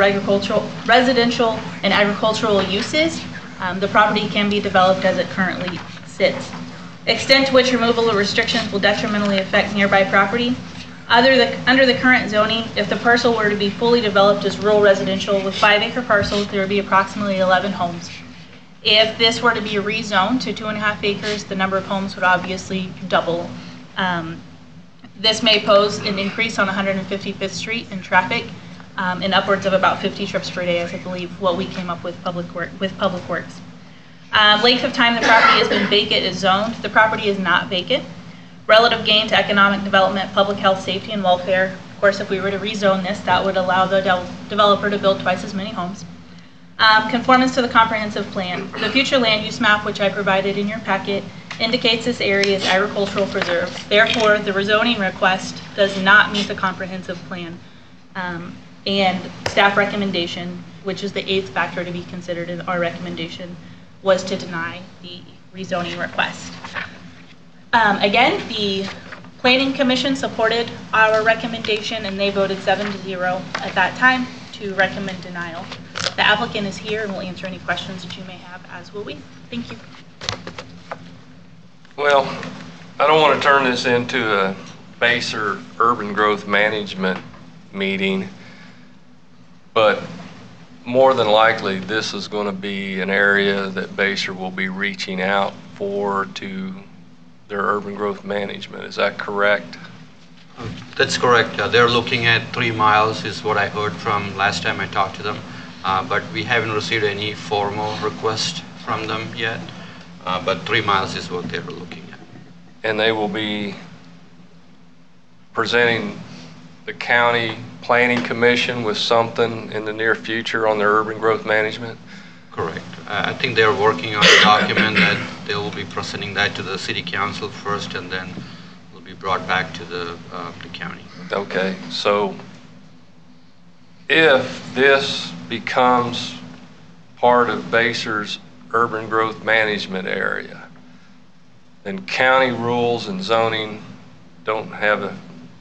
and agricultural uses. The property can be developed as it currently sits. Extent to which removal of restrictions will detrimentally affect nearby property. Under the current zoning, if the parcel were to be fully developed as rural residential with 5-acre parcels, there would be approximately 11 homes. If this were to be rezoned to 2.5 acres, the number of homes would obviously double. This may pose an increase on 155th Street in traffic and upwards of about 50 trips per day, as I believe what we came up with Public Works. Length of time the property has been vacant is zoned. The property is not vacant. Relative gain to economic development, public health, safety, and welfare. Of course, if we were to rezone this, that would allow the developer to build twice as many homes. Conformance to the comprehensive plan. The future land use map, which I provided in your packet, indicates this area is agricultural preserve. Therefore, the rezoning request does not meet the comprehensive plan. And staff recommendation, which is the 8th factor to be considered in our recommendation, was to deny the rezoning request. Again, the Planning Commission supported our recommendation and they voted 7-0 at that time to recommend denial. The applicant is here and will answer any questions that you may have, as will we. Thank you. Well, I don't want to turn this into a BOCC urban growth management meeting, but more than likely this is going to be an area that BOCC will be reaching out for to their urban growth management. Is that correct? That's correct. They're looking at 3 miles is what I heard from last time I talked to them, but we haven't received any formal request from them yet, but 3 miles is what they're looking at. And they will be presenting the county planning commission with something in the near future on their urban growth management? Correct. I think they're working on a document that they will be presenting that to the city council first, and then will be brought back to the county. Okay, so if this becomes part of BOCC's urban growth management area, then county rules and zoning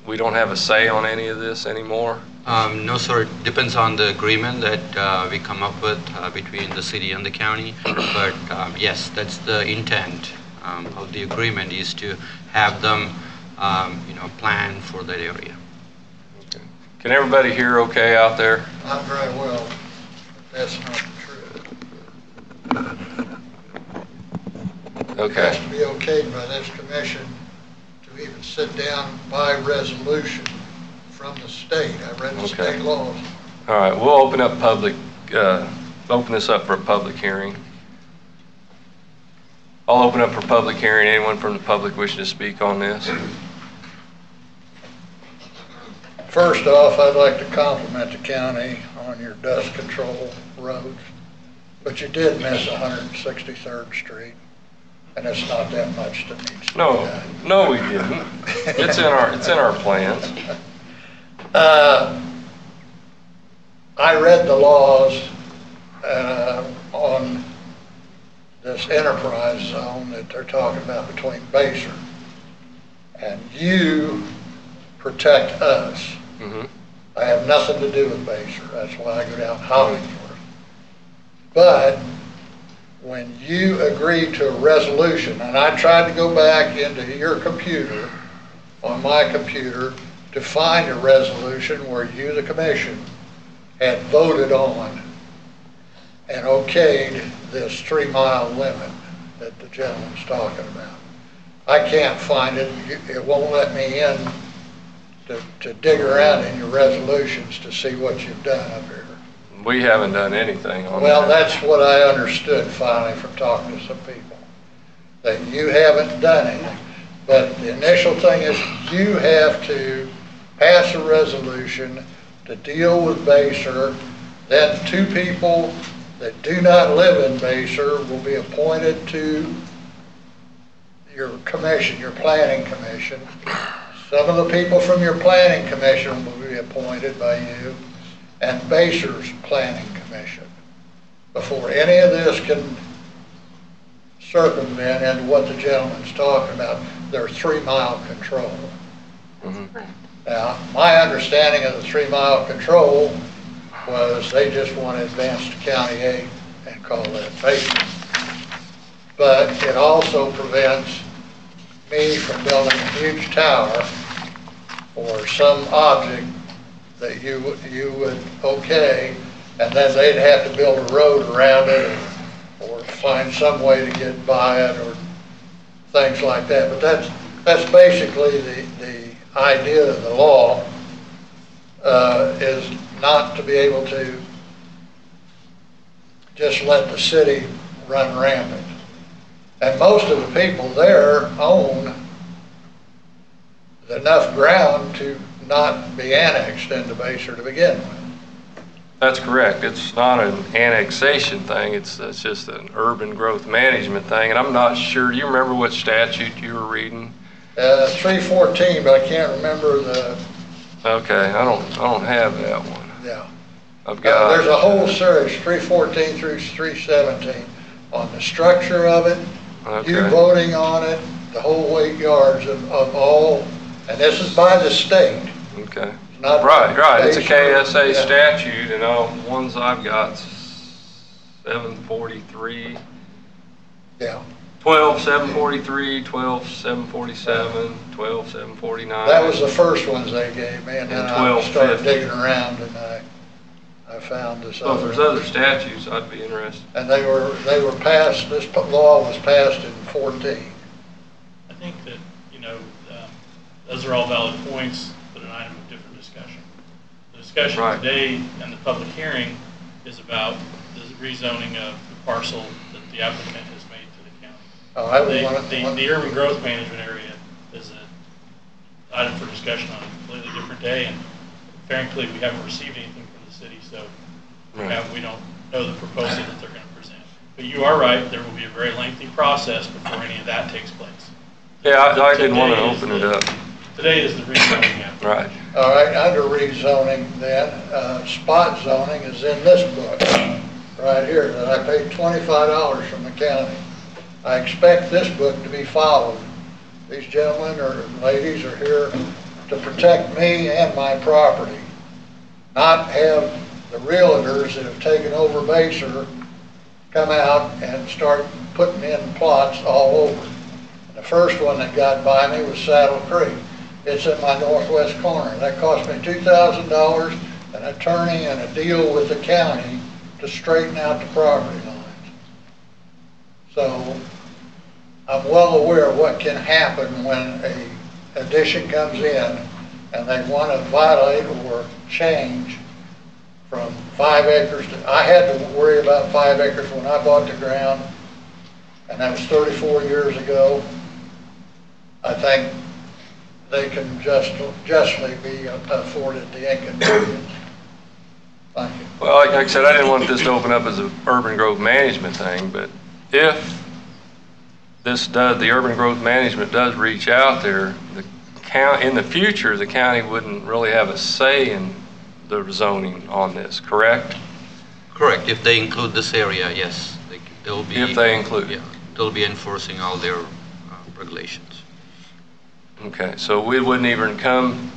we don't have a say on any of this anymore? No, sir. It depends on the agreement that we come up with between the city and the county. But yes, that's the intent of the agreement, is to have them, plan for that area. Okay. Can everybody hear okay out there? Not very well. That's not true. Okay. It has to be okayed by this commission to even sit down by resolution from the state. I read the state laws. All right, we'll open this up for a public hearing. I'll open up for public hearing. Anyone from the public wishing to speak on this? First off, I'd like to compliment the county on your dust control roads, but you did miss 163rd Street, and it's not that much that needs to be done. No, we didn't. It's in our plans. I read the laws on this enterprise zone that they're talking about between BOCC, and you protect us. Mm-hmm. I have nothing to do with BOCC. That's why I go down Hollywood. But when you agree to a resolution, and I tried to go back into your computer, on my computer, to find a resolution where you, the commission, had voted on and okayed this 3-mile limit that the gentleman's talking about. I can't find it. It won't let me in to dig around in your resolutions to see what you've done up here. We haven't done anything on that. Well, that's what I understood finally from talking to some people, that you haven't done anything. But the initial thing is you have to pass a resolution to deal with Baser. Then 2 people that do not live in Baser will be appointed to your commission, your planning commission. Some of the people from your planning commission will be appointed by you, and Baser's planning commission, before any of this can circumvent into what the gentleman's talking about, their 3-mile control. Now, my understanding of the 3-mile control was they just want to advance to County 8 and call that Baser. But it also prevents me from building a huge tower or some object that you would okay, and then they'd have to build a road around it or find some way to get by it or things like that. But that's basically the idea of the law, is not to be able to just let the city run rampant. And most of the people there own enough ground to not be annexed into Baser to begin with. That's correct. It's not an annexation thing. It's just an urban growth management thing. And I'm not sure. Do you remember what statute you were reading? 314, but I can't remember the. Okay, I don't have that one. Yeah. I've got. There's a whole series, 314 through 317, on the structure of it, Okay. you voting on it, the whole 8 yards of all, and this is by the state. Okay. Not Right. It's a Baser. KSA Yeah. statute, and all the ones I've got, 743, Yeah. 12,743, 12,747, 12,749. That was the first ones they gave me, and then And I 1250. started digging around, and I found this So if there's other statutes, I'd be interested. And they were passed, this law was passed in 14. I think that, those are all valid points, but an item of different discussion. The discussion Right. today and the public hearing is about the rezoning of the parcel that the applicant has made to the county. Oh, I would want The urban growth management area is an item for discussion on a completely different day, and frankly, we haven't received anything from the city, so we don't know the proposal that they're going to present. But you are right, there will be a very lengthy process before any of that takes place. Yeah, I didn't want to open it up. Today is the rezoning app. Right. All right, under rezoning then, spot zoning is in this book, right here, that I paid $25 from the county. I expect this book to be followed. These gentlemen or ladies are here to protect me and my property, not have the realtors that have taken over Baser come out and start putting in plots all over. And the first one that got by me was Saddle Creek. It's in my northwest corner. That cost me $2,000, an attorney and a deal with the county to straighten out the property lines. So I'm well aware of what can happen when a addition comes in and they want to violate or change from 5 acres to, I had to worry about 5 acres when I bought the ground, and that was 34 years ago. I think they can justly be afforded the inconvenience. Thank you. Well, like I said, I didn't want this to open up as an urban growth management thing, but if the urban growth management does reach out there, in the future, the county wouldn't really have a say in the zoning on this, correct? Correct. If they include this area, yes. They'll be. If they include it. Yeah, they'll be enforcing all their regulations. Okay, so we wouldn't even come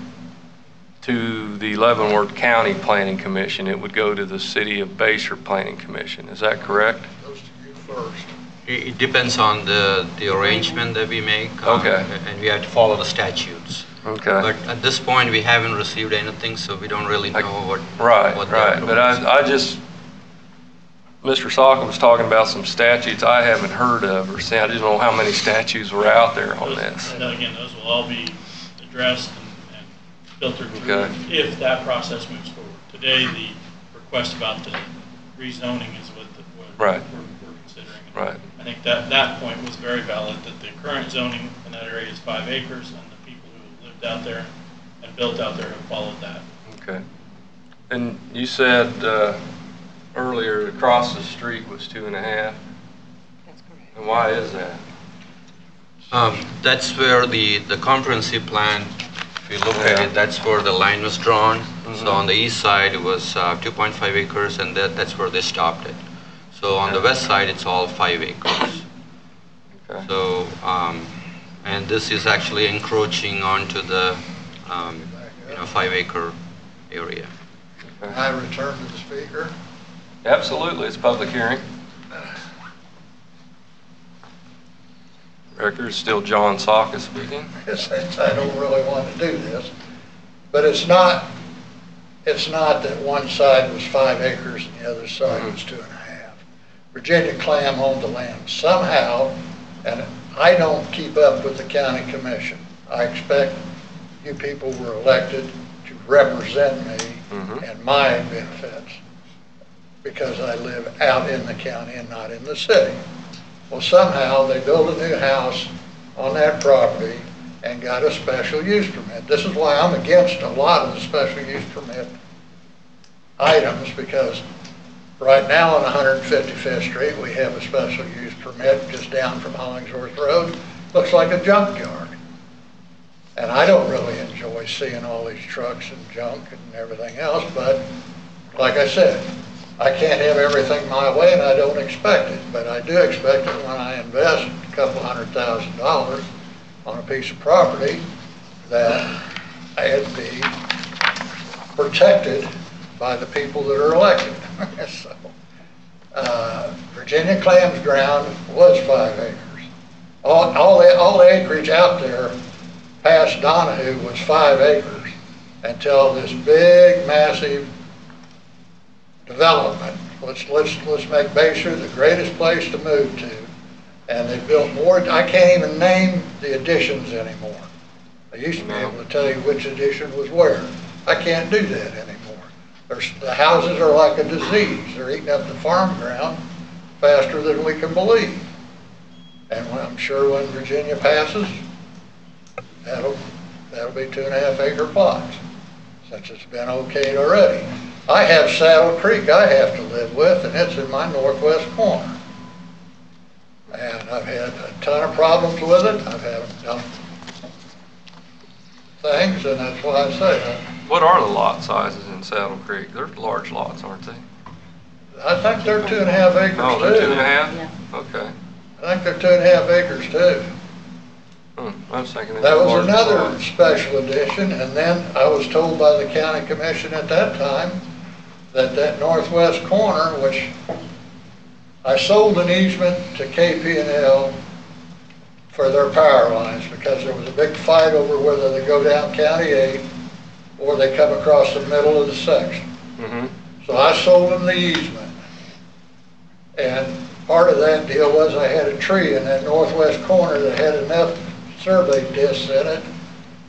to the Leavenworth County Planning Commission. It would go to the City of Baser Planning Commission. Is that correct? Goes to you first. It depends on the arrangement that we make. Okay. And we have to follow the statutes. Okay. But at this point, we haven't received anything, so we don't really know what. Right. What But Mr. Salkin was talking about some statutes I haven't heard of or seen. I didn't know how many statutes were out there on this. And again, those will all be addressed and filtered through Okay. if that process moves forward. Today, the request about the rezoning is what Right. we're considering. Right. I think that point was very valid, that the current zoning in that area is 5 acres, and the people who have lived out there and built out there have followed that. Okay. And you said earlier across the street was 2.5? That's correct. And why is that? That's where the comprehensive plan, if you look at it, that's where the line was drawn. So on the east side, it was 2.5 acres, and that's where they stopped it. So on the west side, it's all 5 acres. Okay. So, and this is actually encroaching onto the, 5-acre area. I return to the speaker. Absolutely, it's a public hearing. Record is still John Salkin speaking. Since I don't really want to do this, but it's not that one side was 5 acres and the other side was 2.5. Virginia Clam owned the land somehow, and I don't keep up with the county commission. I expect you people were elected to represent me and my benefits because I live out in the county and not in the city. Well, somehow they built a new house on that property and got a special use permit. This is why I'm against a lot of the special use permit items, because right now on 155th Street, we have a special use permit just down from Hollingsworth Road. Looks like a junkyard. And I don't really enjoy seeing all these trucks and junk and everything else, but like I said, I can't have everything my way and I don't expect it, but I do expect it when I invest a couple $100,000 on a piece of property that it be protected by the people that are elected. So, Virginia Clam's ground was 5 acres. All the acreage out there past Donahue was 5 acres until this big, massive development. Let's make Bayshore the greatest place to move to. And they built more. I can't even name the additions anymore. I used to be able to tell you which addition was where. I can't do that anymore. The houses are like a disease. They're eating up the farm ground faster than we can believe. And I'm sure when Virginia passes, that'll be 2.5 acre plots, since it's been okayed already. I have Saddle Creek I have to live with, and it's in my northwest corner. And I've had a ton of problems with it. I've had dumb things, and that's why I say that. What are the lot sizes in Saddle Creek? They're large lots, aren't they? I think they're 2.5 acres too. Oh, they're 2.5? Okay. I think they're 2.5 acres too. I was thinking That was large another lots. special edition, and then I was told by the county commission at that time that northwest corner, which I sold an easement to KP&L for their power lines because there was a big fight over whether they go down County 8 or they come across the middle of the section. So I sold them the easement. And part of that deal was I had a tree in that northwest corner that had enough survey discs in it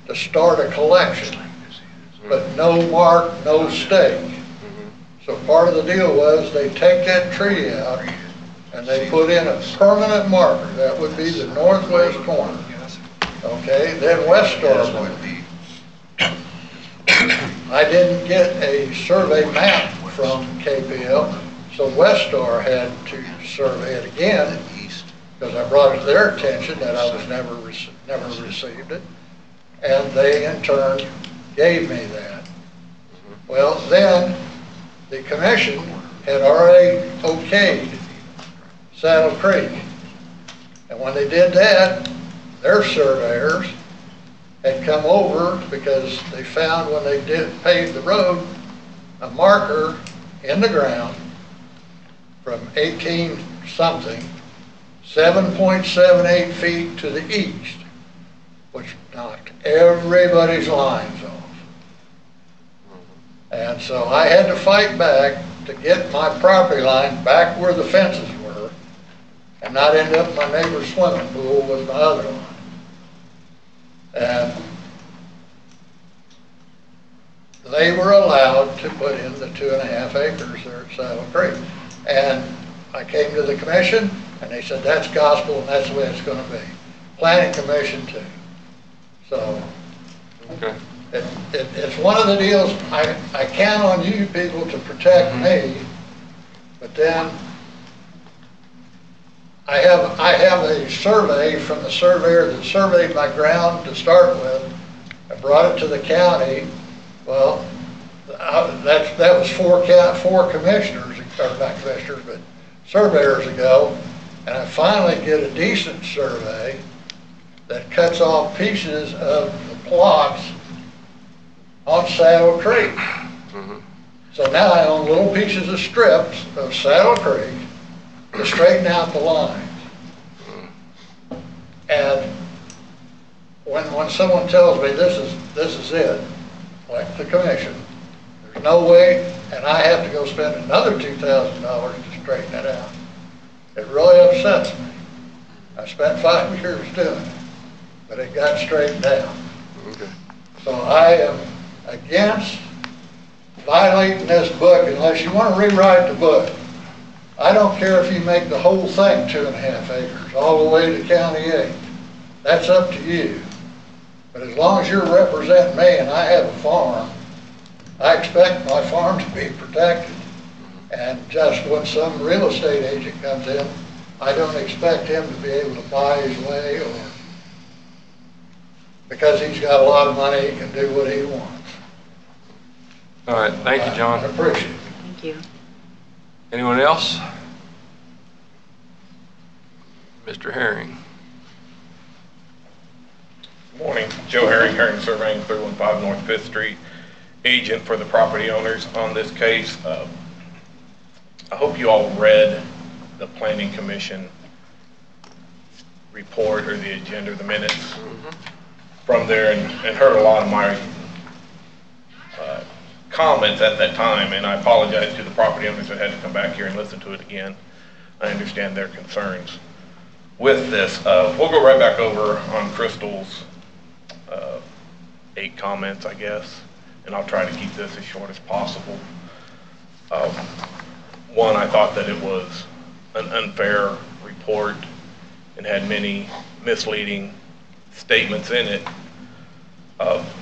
to start a collection, but no mark, no stake. So part of the deal was they take that tree out and they put in a permanent marker. That would be the northwest corner. Okay, then West Star would be. I didn't get a survey map from KPL, so West Star had to survey it again because I brought it to their attention that I was never received it, and they in turn gave me that. Well, then the commission had already okayed Saddle Creek, and when they did that, their surveyors had come over because they found when they paved the road a marker in the ground from 18 something 7.78 feet to the east, which knocked everybody's lines off. And so I had to fight back to get my property line back where the fences were and not end up in my neighbor's swimming pool with my other line. And they were allowed to put in the 2.5 acres there at Saddle Creek. And I came to the commission and they said, that's gospel and that's the way it's going to be. Planning commission too. So Okay. it's one of the deals, I count on you people to protect me, but then I have a survey from the surveyor that surveyed my ground to start with. I brought it to the county. Well, that was four commissioners, or not commissioners, but surveyors ago, and I finally get a decent survey that cuts off pieces of the plots on Saddle Creek. Mm-hmm. So now I own little pieces of strips of Saddle Creek to straighten out the lines. And when someone tells me this is it, like the commission, there's no way, and I have to go spend another $2,000 to straighten it out. It really upsets me. I spent 5 years doing it, but it got straightened out. Okay. So I am against violating this book unless you want to rewrite the book. I don't care if you make the whole thing 2.5 acres, all the way to County 8. That's up to you. But as long as you're representing me and I have a farm, I expect my farm to be protected. And just when some real estate agent comes in, I don't expect him to be able to buy his way, or because he's got a lot of money, he can do what he wants. All right, thank you, John. I appreciate it. Thank you. Anyone else? Mr. Herring. Good morning, Joe Herring, Herring Surveying, 315 North 5th Street, agent for the property owners on this case. I hope you all read the Planning Commission report or the agenda or the minutes from there and heard a lot of my comments at that time, and I apologize to the property owners that had to come back here and listen to it again. I understand their concerns with this. We'll go right back over on Crystal's 8 comments, I guess, and I'll try to keep this as short as possible. One, I thought that it was an unfair report and had many misleading statements in it.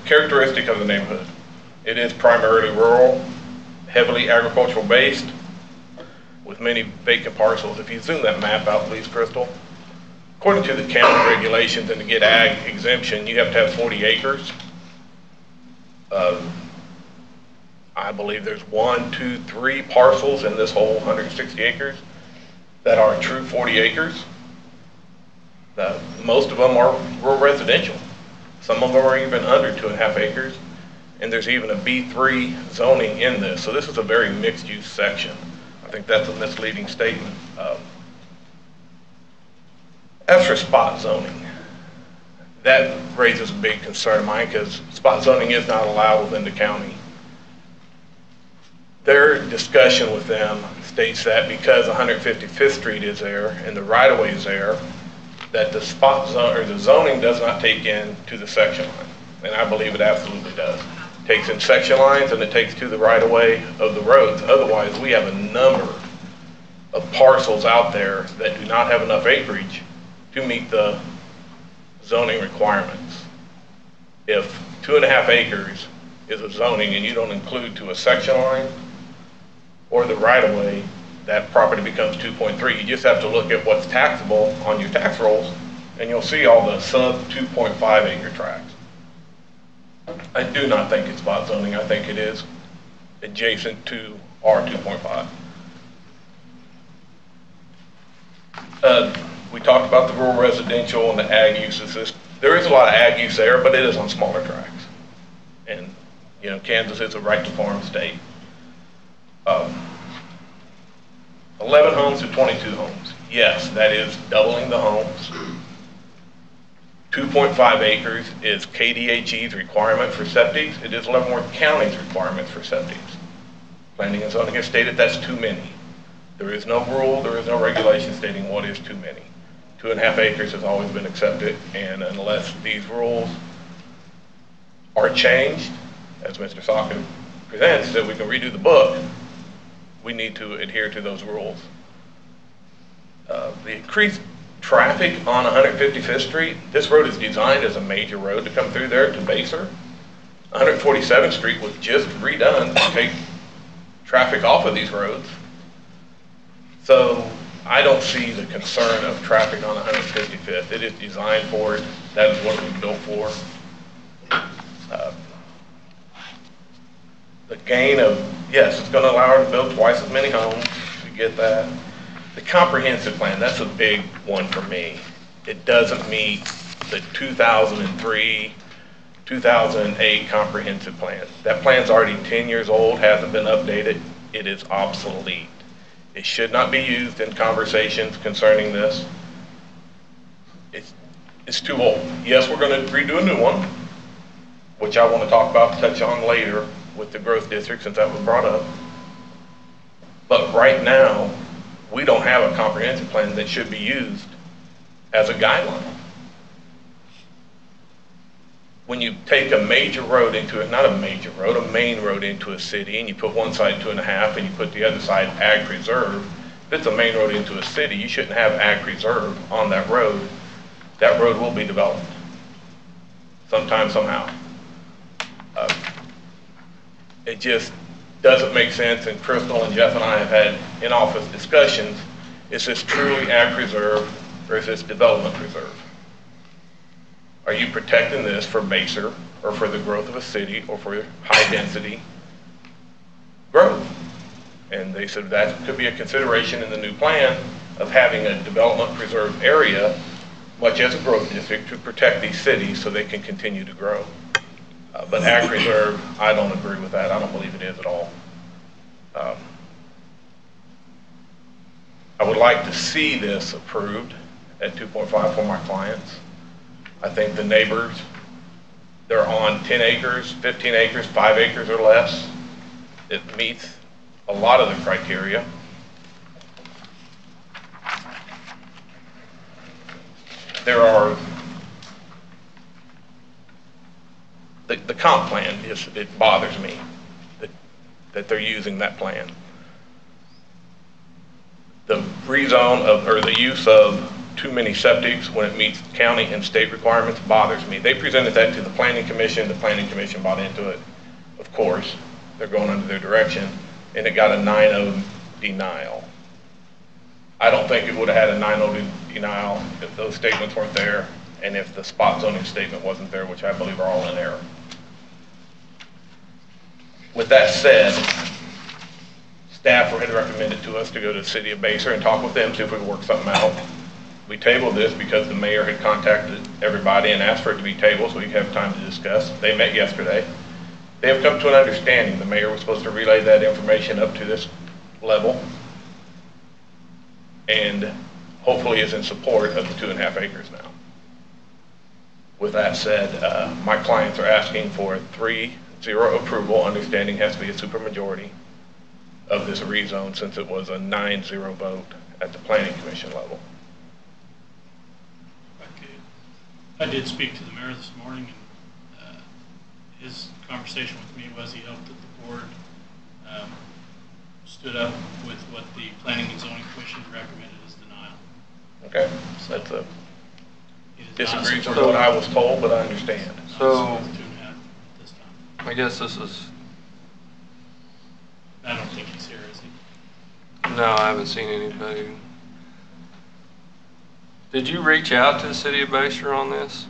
Characteristic of the neighborhood. It is primarily rural, heavily agricultural based, with many vacant parcels. If you zoom that map out, please, Crystal. According to the county regulations, and to get ag exemption, you have to have 40 acres. I believe there's 1, 2, 3 parcels in this whole 160 acres that are true 40 acres. Most of them are rural residential. Some of them are even under 2.5 acres. And there's even a B3 zoning in this. So this is a very mixed use section. I think that's a misleading statement. As for spot zoning, that raises a big concern of mine because spot zoning is not allowed within the county. Their discussion with them states that because 155th Street is there and the right-of-way is there, that the spot zone or the zoning does not take in to the section line. And I believe it absolutely does. It takes in section lines and it takes to the right-of-way of the roads. Otherwise, we have a number of parcels out there that do not have enough acreage to meet the zoning requirements. If 2.5 acres is a zoning and you don't include to a section line or the right-of-way, that property becomes 2.3. You just have to look at what's taxable on your tax rolls and you'll see all the sub 2.5 acre tracts. I do not think it's spot zoning. I think it is adjacent to R 2.5. We talked about the rural residential and the ag uses. There is a lot of ag use there, but it is on smaller tracts. And, you know, Kansas is a right to farm state. 11 homes to 22 homes. Yes, that is doubling the homes. 2.5 acres is KDHE's requirement for septics. It is Leavenworth County's requirement for septics. Planning and zoning has stated that's too many. There is no rule, there is no regulation stating what is too many. 2.5 acres has always been accepted, and unless these rules are changed, as Mr. Saka presents, that we can redo the book, we need to adhere to those rules. The increased traffic on 155th Street, this road is designed as a major road to come through there to Baser. 147th Street was just redone to take traffic off of these roads. So I don't see the concern of traffic on 155th. It is designed for it. That is what it was built for. The gain of, yes, it's going to allow her to build twice as many homes. We get that. The comprehensive plan, that's a big one for me. It doesn't meet the 2003, 2008 comprehensive plan. That plan's already 10 years old, hasn't been updated. It is obsolete. It should not be used in conversations concerning this. It's too old. Yes, we're going to redo a new one, which I want to talk about, touch on later with the growth district since that was brought up. But right now, we don't have a comprehensive plan that should be used as a guideline. When you take a major road into not a major road, a main road into a city, and you put one side 2.5 and you put the other side ag preserve, if it's a main road into a city, you shouldn't have ag preserve on that road. That road will be developed sometime, somehow. It just doesn't make sense, and Crystal and Jeff and I have had in-office discussions. Is this truly ag preserve or is this development preserve? Are you protecting this for Baser or for the growth of a city or for high-density growth? And they said that could be a consideration in the new plan of having a development preserve area, much as a growth district, to protect these cities so they can continue to grow. But ag preserve, I don't agree with that. I don't believe it is at all. I would like to see this approved at 2.5 for my clients. I think the neighbors, they're on 10 acres, 15 acres, 5 acres or less. It meets a lot of the criteria. There are, the comp plan, it bothers me that they're using that plan. The rezone of, or the use of too many septics when it meets county and state requirements bothers me. They presented that to the Planning Commission. The Planning Commission bought into it. Of course, they're going under their direction, and it got a 9-0 denial. I don't think it would have had a 9-0 denial if those statements weren't there and if the spot zoning statement wasn't there, which I believe are all in error. With that said, staff had recommended to us to go to the city of Baser and talk with them, see if we could work something out. We tabled this because the mayor had contacted everybody and asked for it to be tabled so we could have time to discuss. They met yesterday. They have come to an understanding. The mayor was supposed to relay that information up to this level and hopefully is in support of the 2.5 acres now. With that said, my clients are asking for a 3-0 approval, understanding has to be a supermajority of this rezone since it was a 9-0 vote at the Planning Commission level. I did speak to the mayor this morning, and his conversation with me was he hoped that the board stood up with what the Planning and Zoning Commission recommended as denial. Okay, so that's a disagrees with what I was told, but I understand. So, 2.5 this time. I guess this is, I don't think he's here, is he? no, I haven't seen anybody. Did you reach out to the city of Baser on this?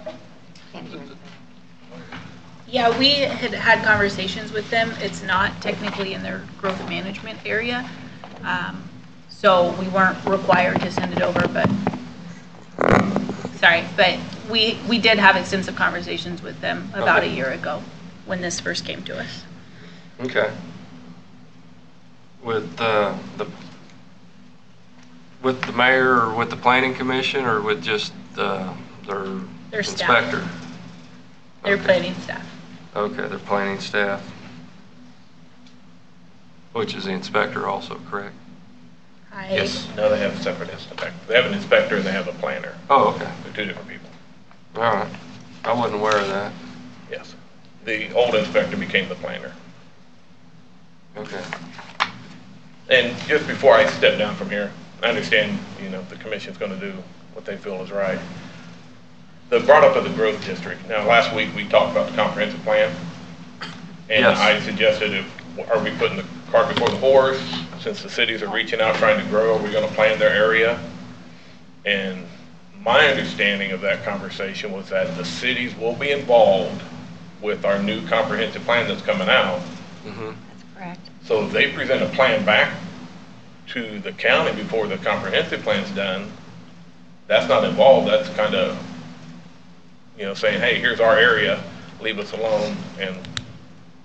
Yeah, we had had conversations with them. It's not technically in their growth management area. So we weren't required to send it over, but, sorry, but we did have extensive conversations with them about a year ago when this first came to us. Okay. With the mayor or with the planning commission or with just their inspector? Staff. Their planning staff. Okay, their planning staff. Which is the inspector also, correct? Yes, no, they have separate inspectors. They have an inspector and they have a planner. Oh, okay. They're two different people. All right. I wasn't aware of that. Yes. The old inspector became the planner. Okay. And just before I step down from here, I understand, the commission's going to do what they feel is right. The brought up of the growth district. Now, last week we talked about the comprehensive plan. And Yes. I suggested, are we putting the cart before the horse? Since the cities are reaching out trying to grow, are we going to plan their area? And my understanding of that conversation was that the cities will be involved with our new comprehensive plan that's coming out. Mm-hmm. That's correct. So if they present a plan back to the county before the comprehensive plan's done, that's not involved. That's kind of, saying, hey, here's our area, leave us alone, and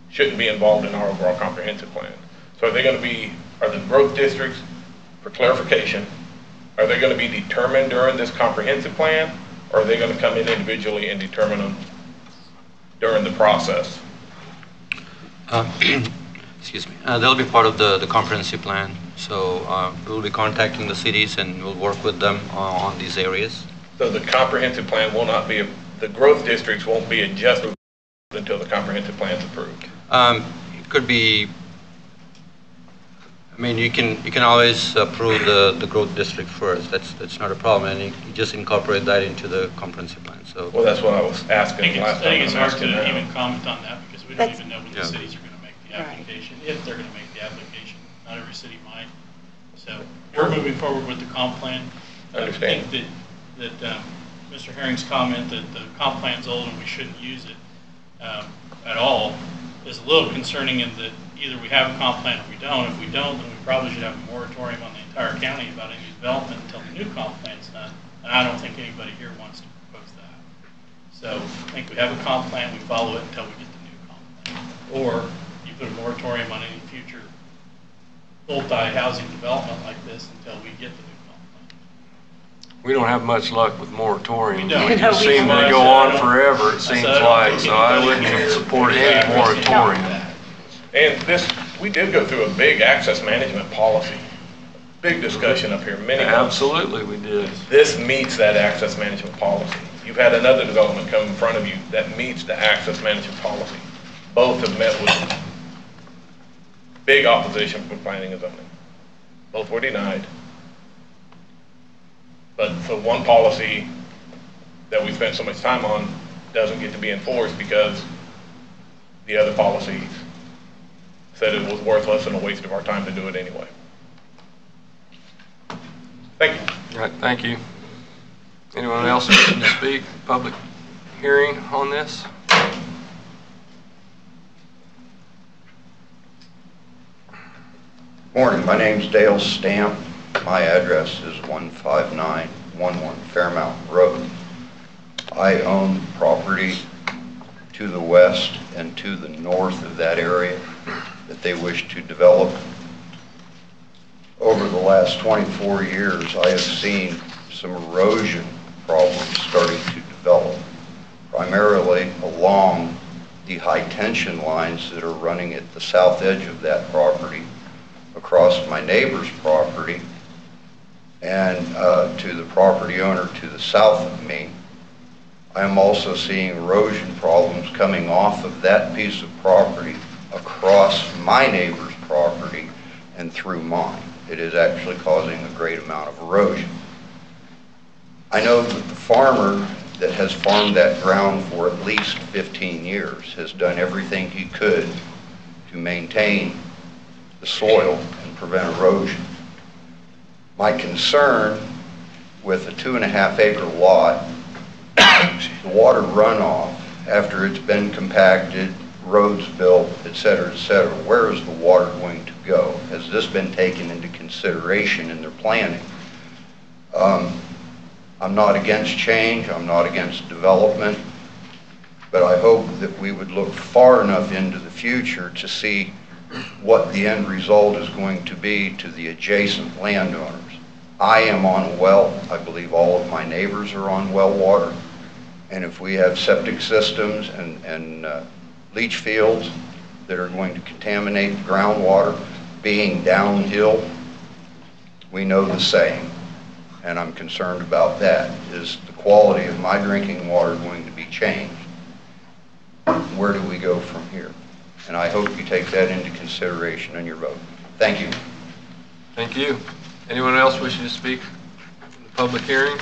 shouldn't be involved in our overall comprehensive plan. So are the growth districts, for clarification, are they going to be determined during this comprehensive plan, or are they going to come in individually and determine them during the process? Excuse me. They'll be part of the comprehensive plan. So we'll be contacting the cities and we'll work with them on these areas. So the comprehensive plan will not be, the growth districts won't be adjusted until the comprehensive plan is approved. It could be, you can always approve the growth district first. That's not a problem, and you just incorporate that into the comprehensive plan. So Well, that's what I was asking last time. I think it's I'm hard asking to now. even comment on that because we don't That's- even know when the Yeah. cities are going to make the Right. application, if they're going to make the application. Not every city might. So we're moving forward with the comp plan. Understand. I think that Mr. Herring's comment that the comp plan's old and we shouldn't use it at all is a little concerning in that either we have a comp plan or we don't. If we don't, then we probably should have a moratorium on the entire county about any development until the new comp plan's done. And I don't think anybody here wants to propose that. So I think we have a comp plan, we follow it until we get the new comp plan. Or you put a moratorium on any future multi-housing development like this until we get the new comp plan. We don't have much luck with moratoriums. We don't. They just seem to go on forever, it seems like, so I wouldn't support any moratorium. And we did go through a big access management policy, big discussion up here, many months. Absolutely, we did. This meets that access management policy. You've had another development come in front of you that meets the access management policy. Both have met with big opposition from planning and zoning. Both were denied. But so one policy that we spent so much time on doesn't get to be enforced because the other policies said it was worthless and a waste of our time to do it anyway. Thank you. All right, thank you. Anyone else wishing to speak? Public hearing on this? Morning, my name's Dale Stamp. My address is 15911 Fairmount Road. I own property to the west and to the north of that area that they wish to develop. Over the last 24 years, I have seen some erosion problems starting to develop, primarily along the high tension lines that are running at the south edge of that property, across my neighbor's property, and to the property owner to the south of me. I am also seeing erosion problems coming off of that piece of property across my neighbor's property and through mine. It is actually causing a great amount of erosion. I know that the farmer that has farmed that ground for at least 15 years has done everything he could to maintain the soil and prevent erosion. My concern with a 2.5 acre lot, the water runoff after it's been compacted, roads built, et cetera, where is the water going to go? Has this been taken into consideration in their planning? I'm not against change, I'm not against development, but I hope that we would look far enough into the future to see what the end result is going to be to the adjacent landowners. I am on a well. I believe all of my neighbors are on well water. And if we have septic systems and leach fields that are going to contaminate the groundwater, being downhill, we know the saying, and I'm concerned about that. Is the quality of my drinking water going to be changed? Where do we go from here? And I hope you take that into consideration in your vote. Thank you. Thank you. Anyone else wishing to speak in the public hearing?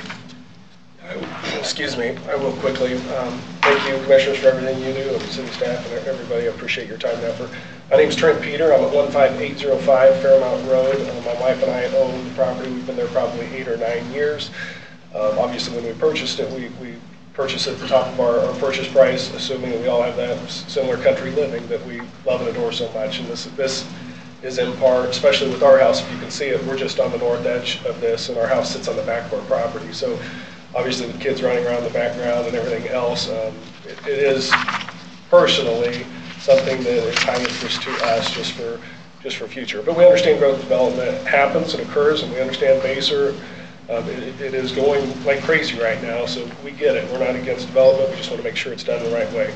Excuse me, I will quickly. Thank you, Commissioners, for everything you do, and city staff and everybody. I appreciate your time and effort. My name's Trent Peter. I'm at 15805 Fairmount Road. My wife and I own the property. We've been there probably 8 or 9 years. Obviously, when we purchased it, we purchased at the top of our purchase price, assuming that we all have that similar country living that we love and adore so much. And this is in part, especially with our house, if you can see it, we're just on the north edge of this, and our house sits on the back of our property. So obviously with kids running around the background and everything else, it is personally something that is high interest to us just for future. But we understand growth development happens and occurs, and we understand Baser, it is going like crazy right now, so we get it. We're not against development, we just want to make sure it's done the right way.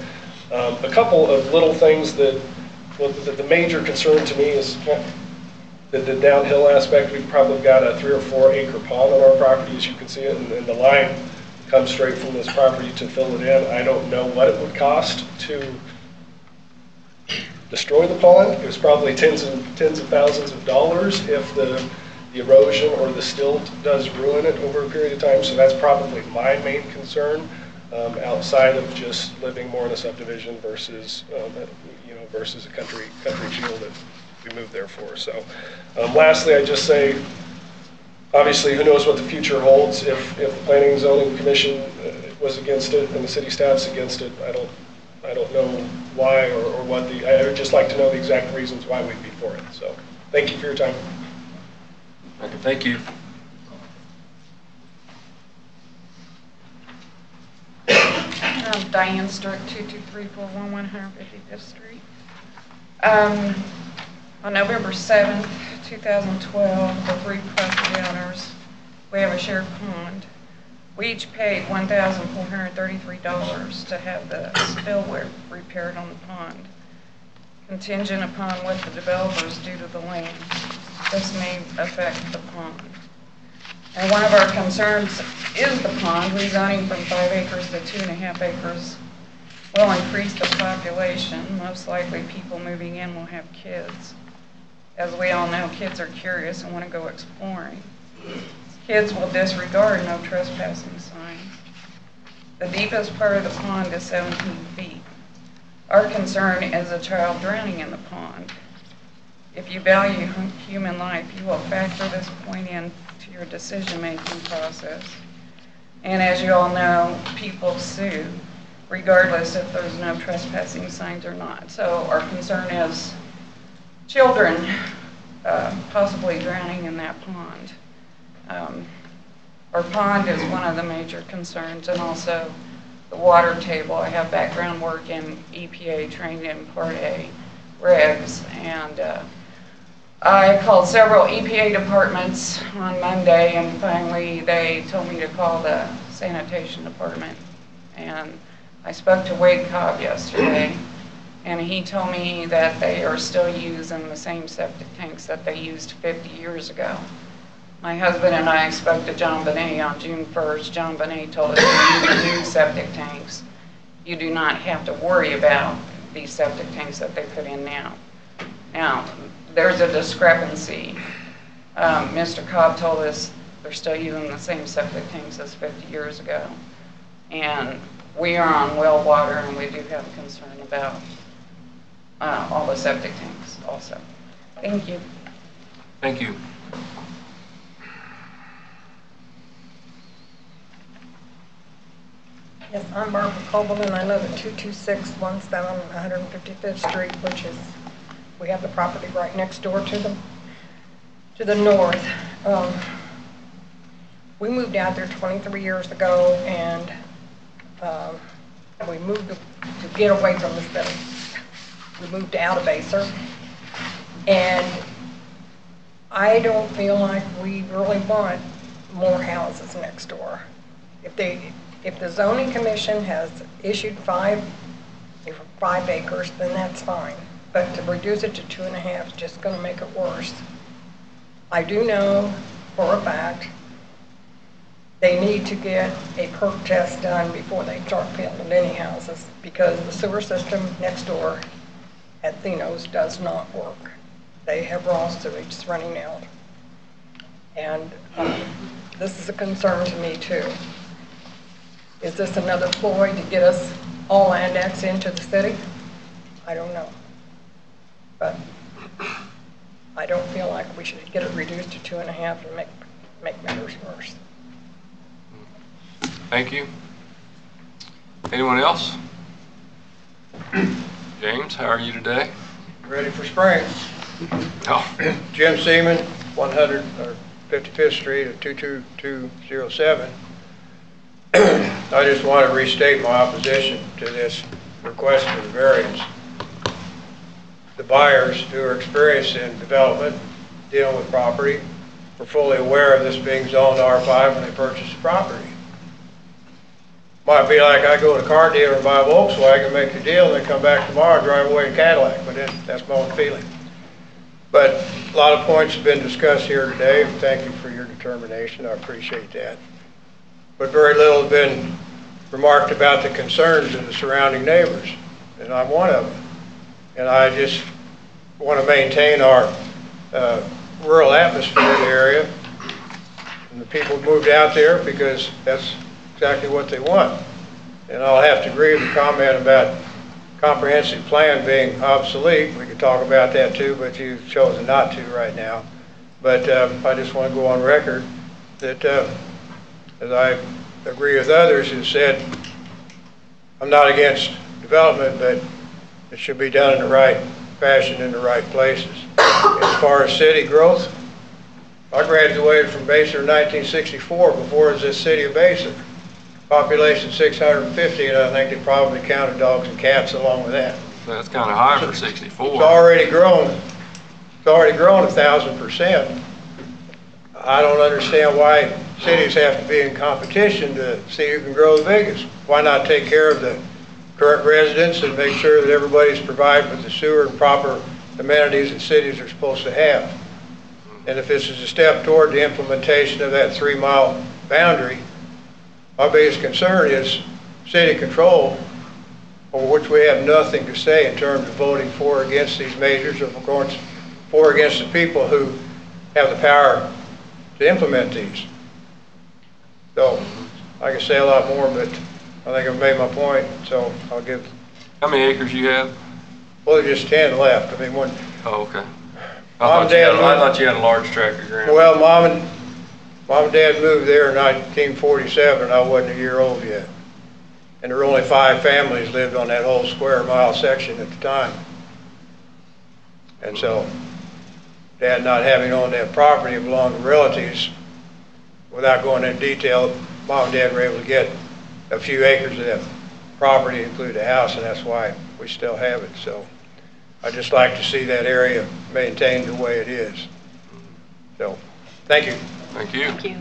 A couple of little things that the major concern to me is the downhill aspect. We've probably got a 3 or 4 acre pond on our property, as you can see it, and the line comes straight from this property to fill it in. I don't know what it would cost to destroy the pond. It was probably tens of thousands of dollars if the erosion or the silt does ruin it over a period of time. So that's probably my main concern, outside of just living more in a subdivision versus versus a country feel that we moved there for. So lastly, I just say, obviously, who knows what the future holds. If the Planning and Zoning Commission was against it and the city staff's against it, I don't know why or what I would just like to know the exact reasons why we'd be for it. So thank you for your time. Okay, thank you. Diane Stark, 22341 155th Street. On November 7th, 2012, the 3 property owners, we have a shared pond. We each paid $1,433 to have the spillway repaired on the pond, contingent upon what the developers do to the land. This may affect the pond. And one of our concerns is the pond. Rezoning from 5 acres to 2.5 acres will increase the population. Most likely people moving in will have kids. As we all know, kids are curious and want to go exploring. Kids will disregard no trespassing sign. The deepest part of the pond is 17 feet. Our concern is a child drowning in the pond. If you value human life, you will factor this point into your decision-making process. And as you all know, people sue, regardless if there's no trespassing signs or not. So our concern is children possibly drowning in that pond. Our pond is one of the major concerns, and also the water table. I have background work in EPA, trained in Part A regs, and I called several EPA departments on Monday, and finally they told me to call the sanitation department. And I spoke to Wade Cobb yesterday, and he told me that they are still using the same septic tanks that they used 50 years ago. My husband and I spoke to John Bonet on June 1st. John Bonet told us to use new septic tanks. You do not have to worry about these septic tanks that they put in now. Now, there's a discrepancy. Mr. Cobb told us they're still using the same septic tanks as 50 years ago. And we are on well water, and we do have a concern about all the septic tanks also. Thank you. Thank you. Yes, I'm Barbara Coble, and I live at 22617 155th Street, which is, we have the property right next door to the north. We moved out there 23 years ago, and we moved to get away from the city. We moved out of Baser, and I don't feel like we really want more houses next door. If the zoning commission has issued 5 acres, then that's fine. but to reduce it to 2.5 is just gonna make it worse. I do know for a fact they need to get a perk test done before they start building any houses, because the sewer system next door at Thino's does not work. They have raw sewage running out. And this is a concern to me too. Is this another ploy to get us all annexed into the city? I don't know. But I don't feel like we should get it reduced to 2.5 and make matters worse. Thank you. Anyone else? James, how are you today? Ready for spring. Oh. Jim Seaman, 55th Street of 22207. I just want to restate my opposition to this request for the variance. The buyers who are experienced in development, dealing with property, were fully aware of this being zoned R5 when they purchased the property. Might be like I go to a car dealer and buy a Volkswagen, make the deal, and then come back tomorrow and drive away in Cadillac, but that's my own feeling. But a lot of points have been discussed here today, and thank you for your determination. I appreciate that. But very little has been remarked about the concerns of the surrounding neighbors, and I'm one of them. And I just want to maintain our rural atmosphere in the area. And the people moved out there because that's exactly what they want. And I'll have to agree with the comment about comprehensive plan being obsolete. We could talk about that too, but you've chosen not to right now. But I just want to go on record that as I agree with others who said I'm not against development, but it should be done in the right fashion in the right places. As far as city growth, I graduated from Basel in 1964 before it was this city of Basel. Population 650, and I think they probably counted dogs and cats along with that. That's kind of high for 64. It's already grown. It's already grown 1,000%. I don't understand why cities have to be in competition to see who can grow the biggest. Why not take care of the current residents and make sure that everybody's provided with the sewer and proper amenities that cities are supposed to have? And if this is a step toward the implementation of that 3-mile boundary, my biggest concern is city control, over which we have nothing to say in terms of voting for or against these measures, or of course for or against the people who have the power to implement these. So I could say a lot more, but I think I've made my point, so I'll give. How many acres you have? Well, there's just 10 left. I mean, one. Oh, okay. I thought you had a large tract of ground. Well, Mom and Dad moved there in 1947. I wasn't a year old yet. And there were only 5 families lived on that whole square mile section at the time. And so Dad not having owned that property, it belonged to relatives. Without going into detail, Mom and Dad were able to get a few acres of that property, include a house, and that's why we still have it. So I'd just like to see that area maintained the way it is. So, thank you. Thank you. Thank you.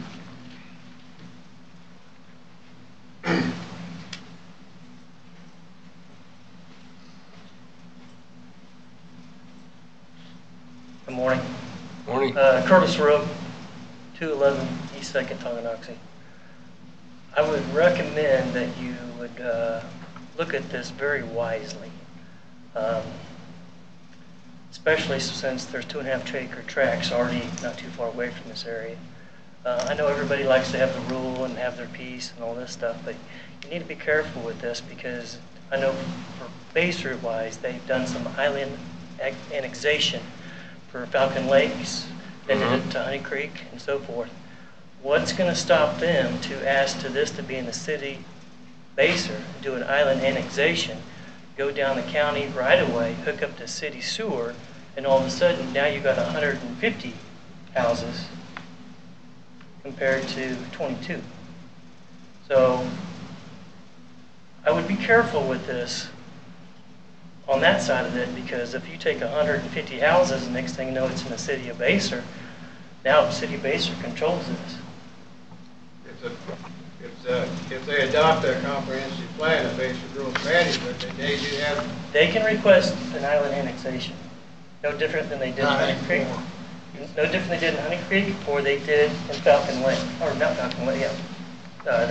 Good morning. Morning. Curtis Road, 211 East 2nd, Tonganoxie. I would recommend that you would look at this very wisely, especially since there's 2.5 acre tracts already not too far away from this area. I know everybody likes to have the rule and have their piece and all this stuff, but you need to be careful with this, because I know for base route wise, they've done some island annexation for Falcon Lakes. They did it to Honey Creek and so forth. What's going to stop them to ask to this to be in the city baser, do an island annexation, go down the county right away, hook up to city sewer, and all of a sudden now you've got 150 houses compared to 22. So I would be careful with this on that side of it, because if you take 150 houses and next thing you know it's in the city of Basel, now the city of Basel controls this. It's if they adopt a comprehensive plan of basic rules management, then they do have. They can request an island annexation. No different than they did in Honey Creek. No different than they did in Honey Creek, or they did in Falcon Lake, or not Falcon Lake, yeah.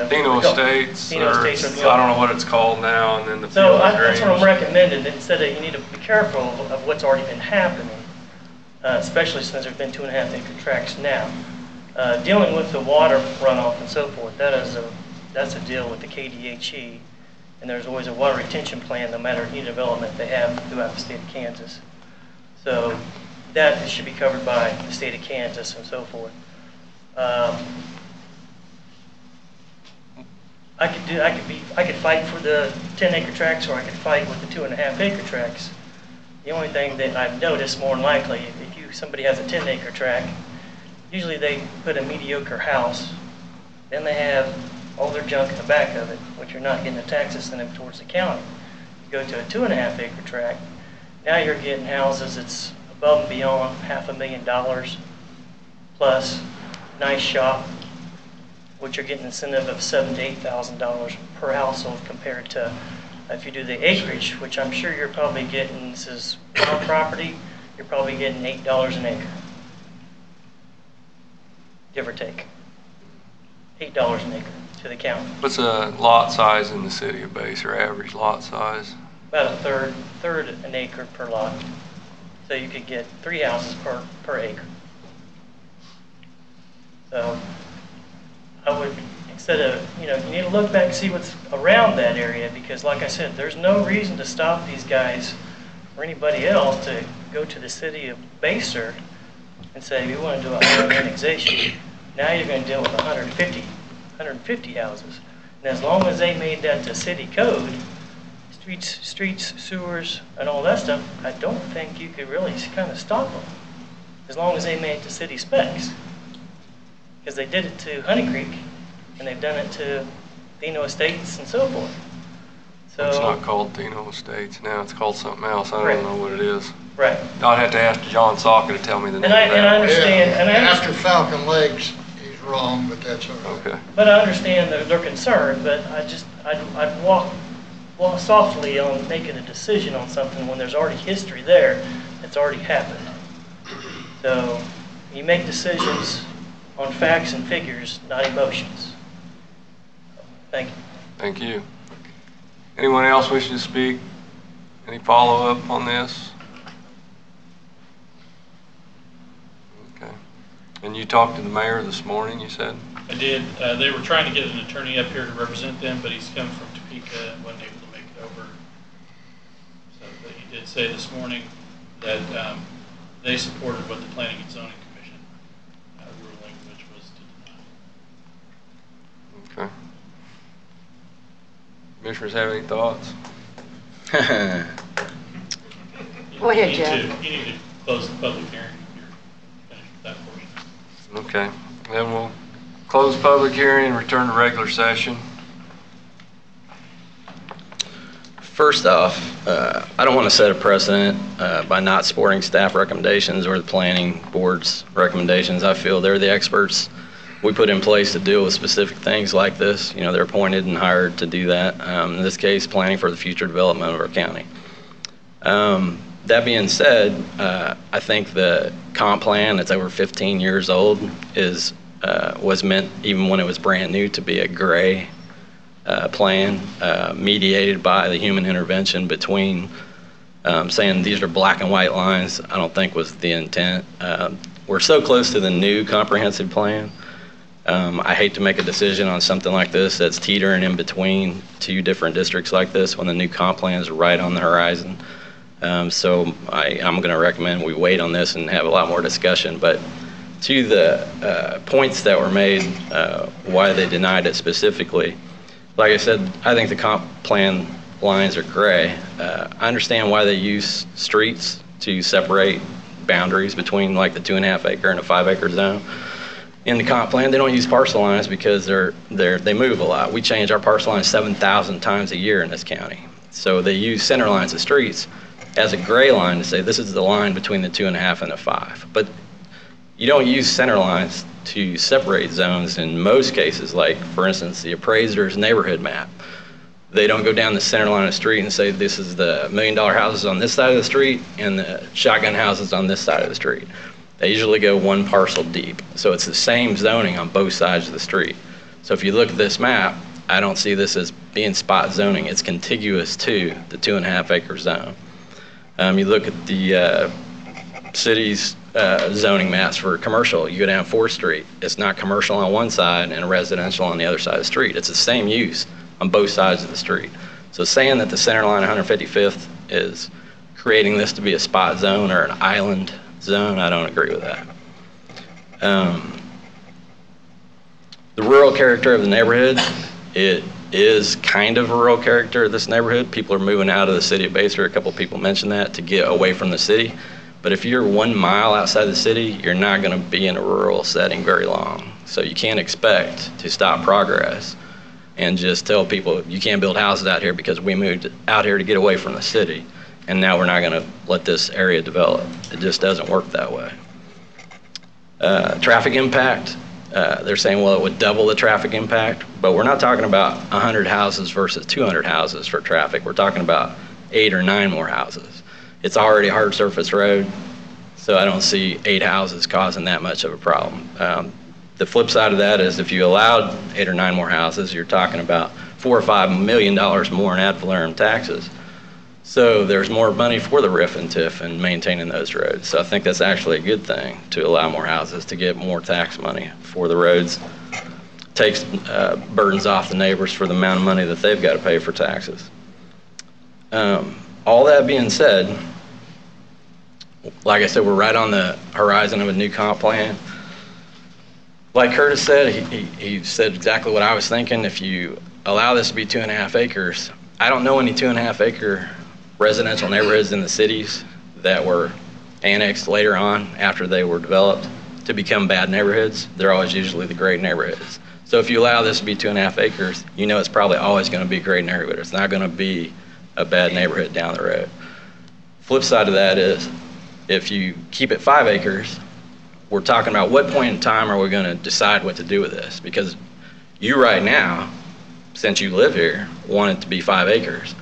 Dino Estates, Dino Estates I don't know what it's called now, and then the Field of that's what I'm Dreams. recommending. Instead of, you need to be careful of what's already been happening, especially since there's been 2.5 acre tracts now. Dealing with the water runoff and so forth, that's a deal with the KDHE, and there's always a water retention plan no matter any development they have throughout the state of Kansas. So that should be covered by the state of Kansas and so forth. I could fight for the 10-acre tracts, or I could fight with the 2.5-acre tracts. The only thing that I've noticed, more than likely, if somebody has a 10-acre tract, usually they put a mediocre house, then they have all their junk in the back of it, which you're not getting a tax incentive towards the county. You go to a 2.5-acre tract, now you're getting houses that's above and beyond $500,000 plus nice shop, which you're getting an incentive of $7,000 to $8,000 per household compared to if you do the acreage, which I'm sure you're probably getting, this is our property, you're probably getting $8 an acre, give or take. $8 an acre to the county. What's a lot size in the city of Base, or average lot size? About a third an acre per lot. So you could get 3 houses per acre. So I would, instead of, you need to look back and see what's around that area, because like I said, there's no reason to stop these guys or anybody else to go to the city of Baser and say, we want to do a island annexation. Now you're going to deal with 150 houses. And as long as they made that to city code, streets, sewers, and all that stuff, I don't think you could really kind of stop them. As long as they made it to city specs. Because they did it to Honey Creek, and they've done it to Dino Estates and so forth. So It's not called Dino Estates now, it's called something else. I Right. don't know what it is. Right. I'd have to ask John Soccer to tell me the name And I of that. understand, and I After Falcon Lakes, he's wrong, but that's all right. Okay. But I understand their concern, but I'd walk softly on making a decision on something when there's already history there that's already happened. So you make decisions on facts and figures, not emotions. Thank you. Thank you. Anyone else wishing to speak? Any follow-up on this? Okay. And you talked to the mayor this morning, you said? I did. They were trying to get an attorney up here to represent them, but he's come from Topeka and wasn't able to make it over. So, but he did say this morning that they supported what the Planning and Zoning Commission ruling, which was to deny. Okay. Commissioners have any thoughts? Go ahead, You Jeff. need to close the public hearing if you're finished with that portion. Okay. Then we'll close public hearing and return to regular session. First off, I don't want to set a precedent by not supporting staff recommendations or the planning board's recommendations. I feel they're the experts we put in place to deal with specific things like this. They're appointed and hired to do that. In this case, planning for the future development of our county. That being said, I think the comp plan that's over 15 years old was meant, even when it was brand new, to be a gray plan mediated by the human intervention between saying these are black and white lines. I don't think was the intent. We're so close to the new comprehensive plan. I hate to make a decision on something like this that's teetering in between two different districts like this when the new comp plan is right on the horizon. So I'm going to recommend we wait on this and have a lot more discussion. But to the points that were made, why they denied it specifically, like I said, I think the comp plan lines are gray. I understand why they use streets to separate boundaries between like the 2.5 acre and a 5 acre zone. In the comp plan, they don't use parcel lines because they move a lot. We change our parcel lines 7,000 times a year in this county. So they use center lines of streets as a gray line to say this is the line between the 2.5 and the 5. But you don't use center lines to separate zones in most cases, like, for instance, the appraiser's neighborhood map. They don't go down the center line of the street and say this is the $1 million houses on this side of the street and the shotgun houses on this side of the street. They usually go one parcel deep. So it's the same zoning on both sides of the street. So if you look at this map, I don't see this as being spot zoning. It's contiguous to the 2.5 acre zone. You look at the city's zoning maps for commercial. You go down 4th Street. It's not commercial on one side and residential on the other side of the street. It's the same use on both sides of the street. So saying that the center line 155th is creating this to be a spot zone or an island zone, I don't agree with that. The rural character of the neighborhood, it is kind of a rural character of this neighborhood. People are moving out of the city of Basehor. A couple people mentioned that, to get away from the city. But if you're 1 mile outside the city, you're not going to be in a rural setting very long. So you can't expect to stop progress and just tell people you can't build houses out here because we moved out here to get away from the city, and now we're not going to let this area develop. It just doesn't work that way. Traffic impact, they're saying, well, it would double the traffic impact, but we're not talking about 100 houses versus 200 houses for traffic. We're talking about 8 or 9 more houses. It's already a hard surface road, so I don't see 8 houses causing that much of a problem. The flip side of that is if you allowed 8 or 9 more houses, you're talking about $4 or $5 million more in ad valorem taxes. So there's more money for the RIF and TIF and maintaining those roads. So I think that's actually a good thing, to allow more houses to get more tax money for the roads. Takes burdens off the neighbors for the amount of money that they've got to pay for taxes. All that being said, like I said, we're right on the horizon of a new comp plan. Like Curtis said, he said exactly what I was thinking. If you allow this to be 2.5 acres, I don't know any 2.5 acre residential neighborhoods in the cities that were annexed later on after they were developed to become bad neighborhoods. They're always usually the great neighborhoods. So if you allow this to be 2.5 acres, you know it's probably always going to be a great neighborhood. It's not going to be a bad neighborhood down the road. Flip side of that is, if you keep it 5 acres, we're talking about what point in time are we going to decide what to do with this? Because you right now, since you live here, want it to be 5 acres.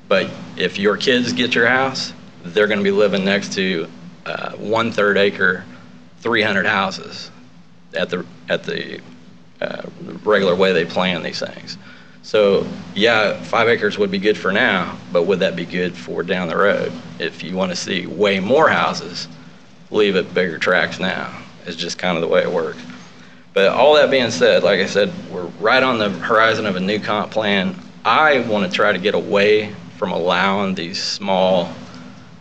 But if your kids get your house, they're going to be living next to 1/3 acre, 300 houses at the regular way they plan these things. So yeah, 5 acres would be good for now, but would that be good for down the road? If you want to see way more houses, leave it bigger tracts now. It's just kind of the way it works. But all that being said, like I said, we're right on the horizon of a new comp plan. I want to try to get away from allowing these small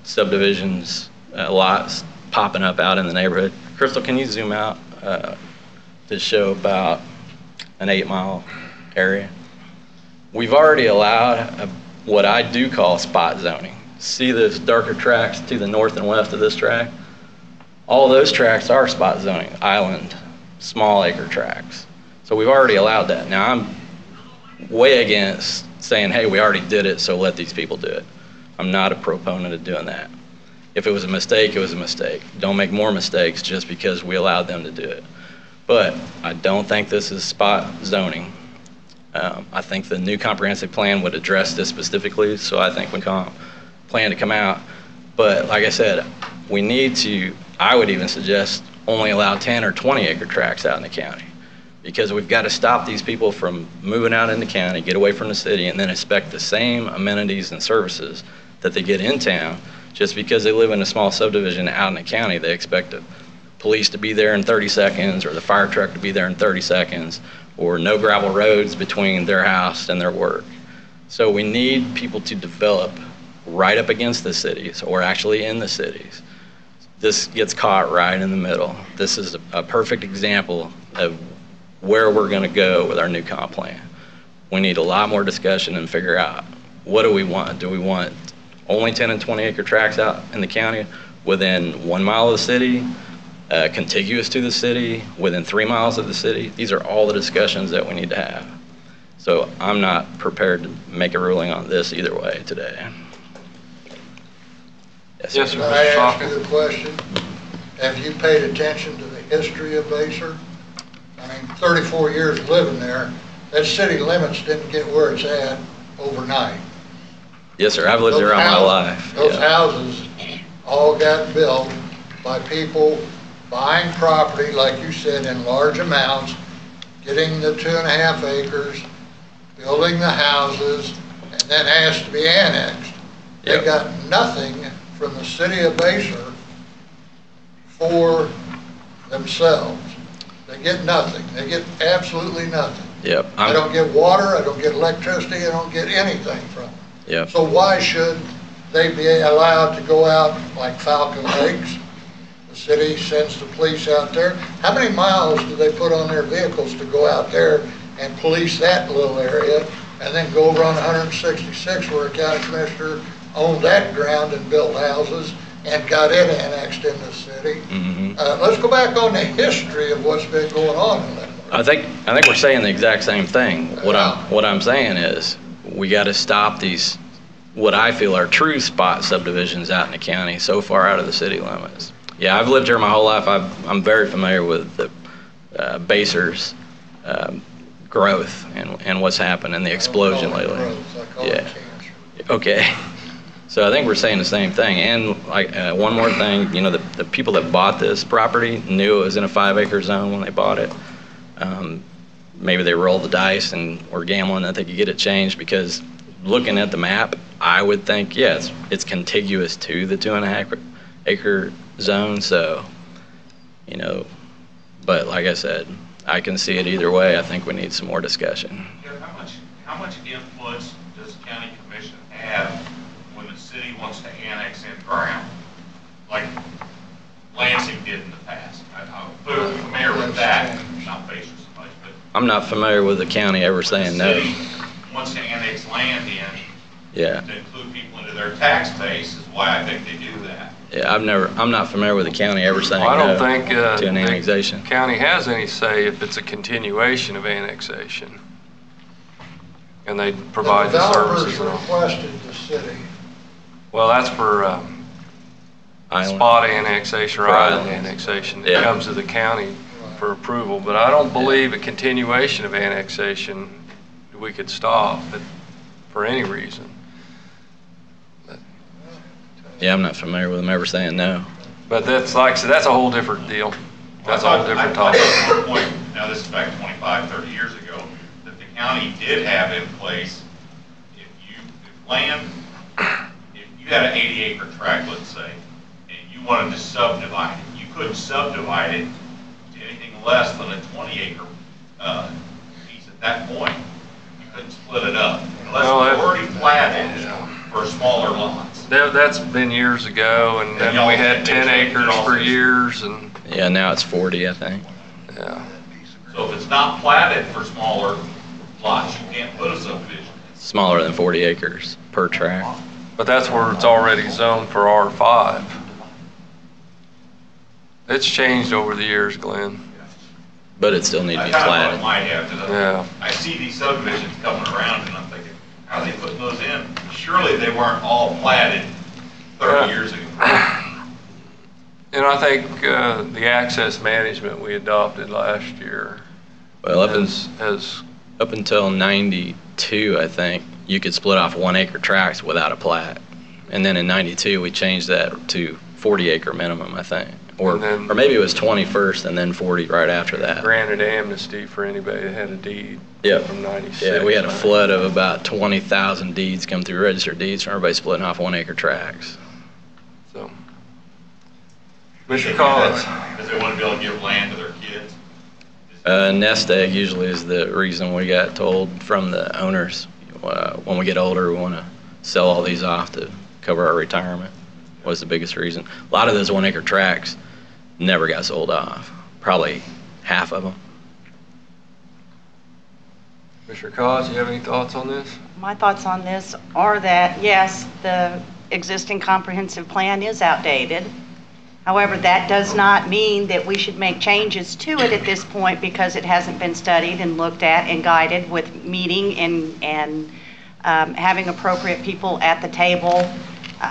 subdivisions, lots popping up out in the neighborhood. Crystal, can you zoom out to show about an 8-mile area? We've already allowed what I do call spot zoning. See those darker tracts to the north and west of this tract? All those tracts are spot zoning, island, small acre tracts. So we've already allowed that. Now I'm way against saying, hey, we already did it, so let these people do it. I'm not a proponent of doing that. If it was a mistake, it was a mistake. Don't make more mistakes just because we allowed them to do it. But I don't think this is spot zoning. I think the new comprehensive plan would address this specifically, so I think we plan to come out. But like I said, we need to, I would even suggest, only allow 10 or 20 acre tracts out in the county, because we've got to stop these people from moving out in the county, get away from the city, and then expect the same amenities and services that they get in town. Just because they live in a small subdivision out in the county, they expect the police to be there in 30 seconds or the fire truck to be there in 30 seconds or no gravel roads between their house and their work. So we need people to develop right up against the cities or actually in the cities. This gets caught right in the middle. This is a perfect example of where we're going to go with our new comp plan. We need a lot more discussion and figure out, what do we want? Do we want only 10 and 20 acre tracts out in the county within 1 mile of the city, contiguous to the city, within 3 miles of the city? These are all the discussions that we need to have. So I'm not prepared to make a ruling on this either way today. Yes, sir. Can I ask you the question? Have you paid attention to the history of Baser? I mean, 34 years living there, that city limits didn't get where it's at overnight. Yes, sir. I've lived there all my life. Those houses all got built by people buying property, like you said, in large amounts, getting the 2.5 acres, building the houses, and then asked to be annexed. They got nothing from the city of Baser for themselves. They get nothing. They get absolutely nothing. Yep. I don't get water, I don't get electricity, I don't get anything from them. Yep. So why should they be allowed to go out like Falcon Lakes? The city sends the police out there. How many miles do they put on their vehicles to go out there and police that little area and then go run 166 where a county commissioner owned that ground and built houses and got it annexed in the city? Let's go back on the history of what's been going on in that. I think we're saying the exact same thing. What I'm saying is we got to stop these, what I feel are true spot subdivisions out in the county so far out of the city limits. Yeah, I've lived here my whole life. I'm very familiar with the Baser's growth and what's happened and the explosion lately. Yeah. Okay. So I think we're saying the same thing. And like one more thing, you know, the people that bought this property knew it was in a 5-acre zone when they bought it. Maybe they rolled the dice and were gambling that they could get it changed, because looking at the map, I would think, yes, it's contiguous to the 2.5-acre zone. So, you know, but like I said, I can see it either way. I think we need some more discussion. How much influence does the county commission have when the city wants to annex in ground, like Lansing did in the past? I'm familiar with that, not Baser so much, but I'm not familiar with the county ever saying no. the city wants to annex land in, Yeah. to include people into their tax base is why I think they do that. Yeah, I'm not familiar with the county ever saying Well, I don't no think to an annexation. the county has any say if it's a continuation of annexation. And they provide the services. Developers requested the city. Well, that's for spot annexation or island annexation. It Yeah. comes to the county for approval, but I don't believe a continuation of annexation we could stop it for any reason. Yeah, I'm not familiar with them ever saying no. But that's like I said, that's a whole different deal. That's a whole different topic. At one point, now this is back 25, 30 years ago, that the county did have in place, if you had an 80-acre tract, let's say, and you wanted to subdivide it, you couldn't subdivide it to anything less than a 20-acre piece at that point. You couldn't split it up unless Well, it was already platted for smaller lots. That's been years ago, and then we had 10 acres for years, and Yeah, now it's 40, I think. yeah. So if it's not platted for smaller lots, you can't put a subdivision. Smaller than 40 acres per tract. But that's where it's already zoned for R5. It's changed over the years, Glenn. But it still need to be I kind of thought it platted. might have, because Yeah. I see these subdivisions coming around, and I'm thinking, how are they putting those in? Surely they weren't all platted 30 years ago. And I think the access management we adopted last year Well, has up until 92, I think, you could split off 1-acre tracts without a plat. And then in 92, we changed that to 40-acre minimum, I think. Or maybe it was 20 first and then 40 right after that. granted amnesty for anybody that had a deed Yep. from 96. Yeah, we had a flood of about 20,000 deeds come through registered deeds from everybody splitting off 1-acre tracts. So, Mr. Collins. Because they want to be able to give land to their kids. Nest egg usually is the reason we got told from the owners. When we get older, we want to sell all these off to cover our retirement. Was the biggest reason. A lot of those 1-acre tracts never got sold off. Probably half of them. Mr. Cos, you have any thoughts on this? My thoughts on this are that, yes, the existing comprehensive plan is outdated. However, that does not mean that we should make changes to it at this point because it hasn't been studied and looked at and guided with meeting and having appropriate people at the table,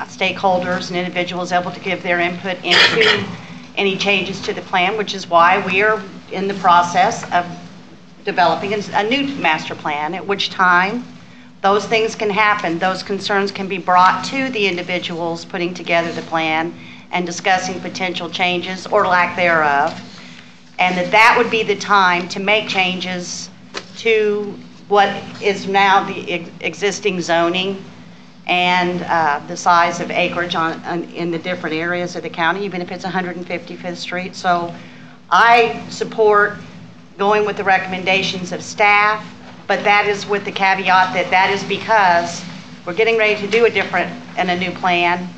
stakeholders and individuals able to give their input any changes to the plan, which is why we are in the process of developing a new master plan, at which time those things can happen. Those concerns can be brought to the individuals putting together the plan and discussing potential changes or lack thereof. And that would be the time to make changes to what is now the existing zoning and the size of acreage in the different areas of the county, even if it's 155th Street. So I support going with the recommendations of staff, but that is with the caveat that that is because we're getting ready to do a new plan.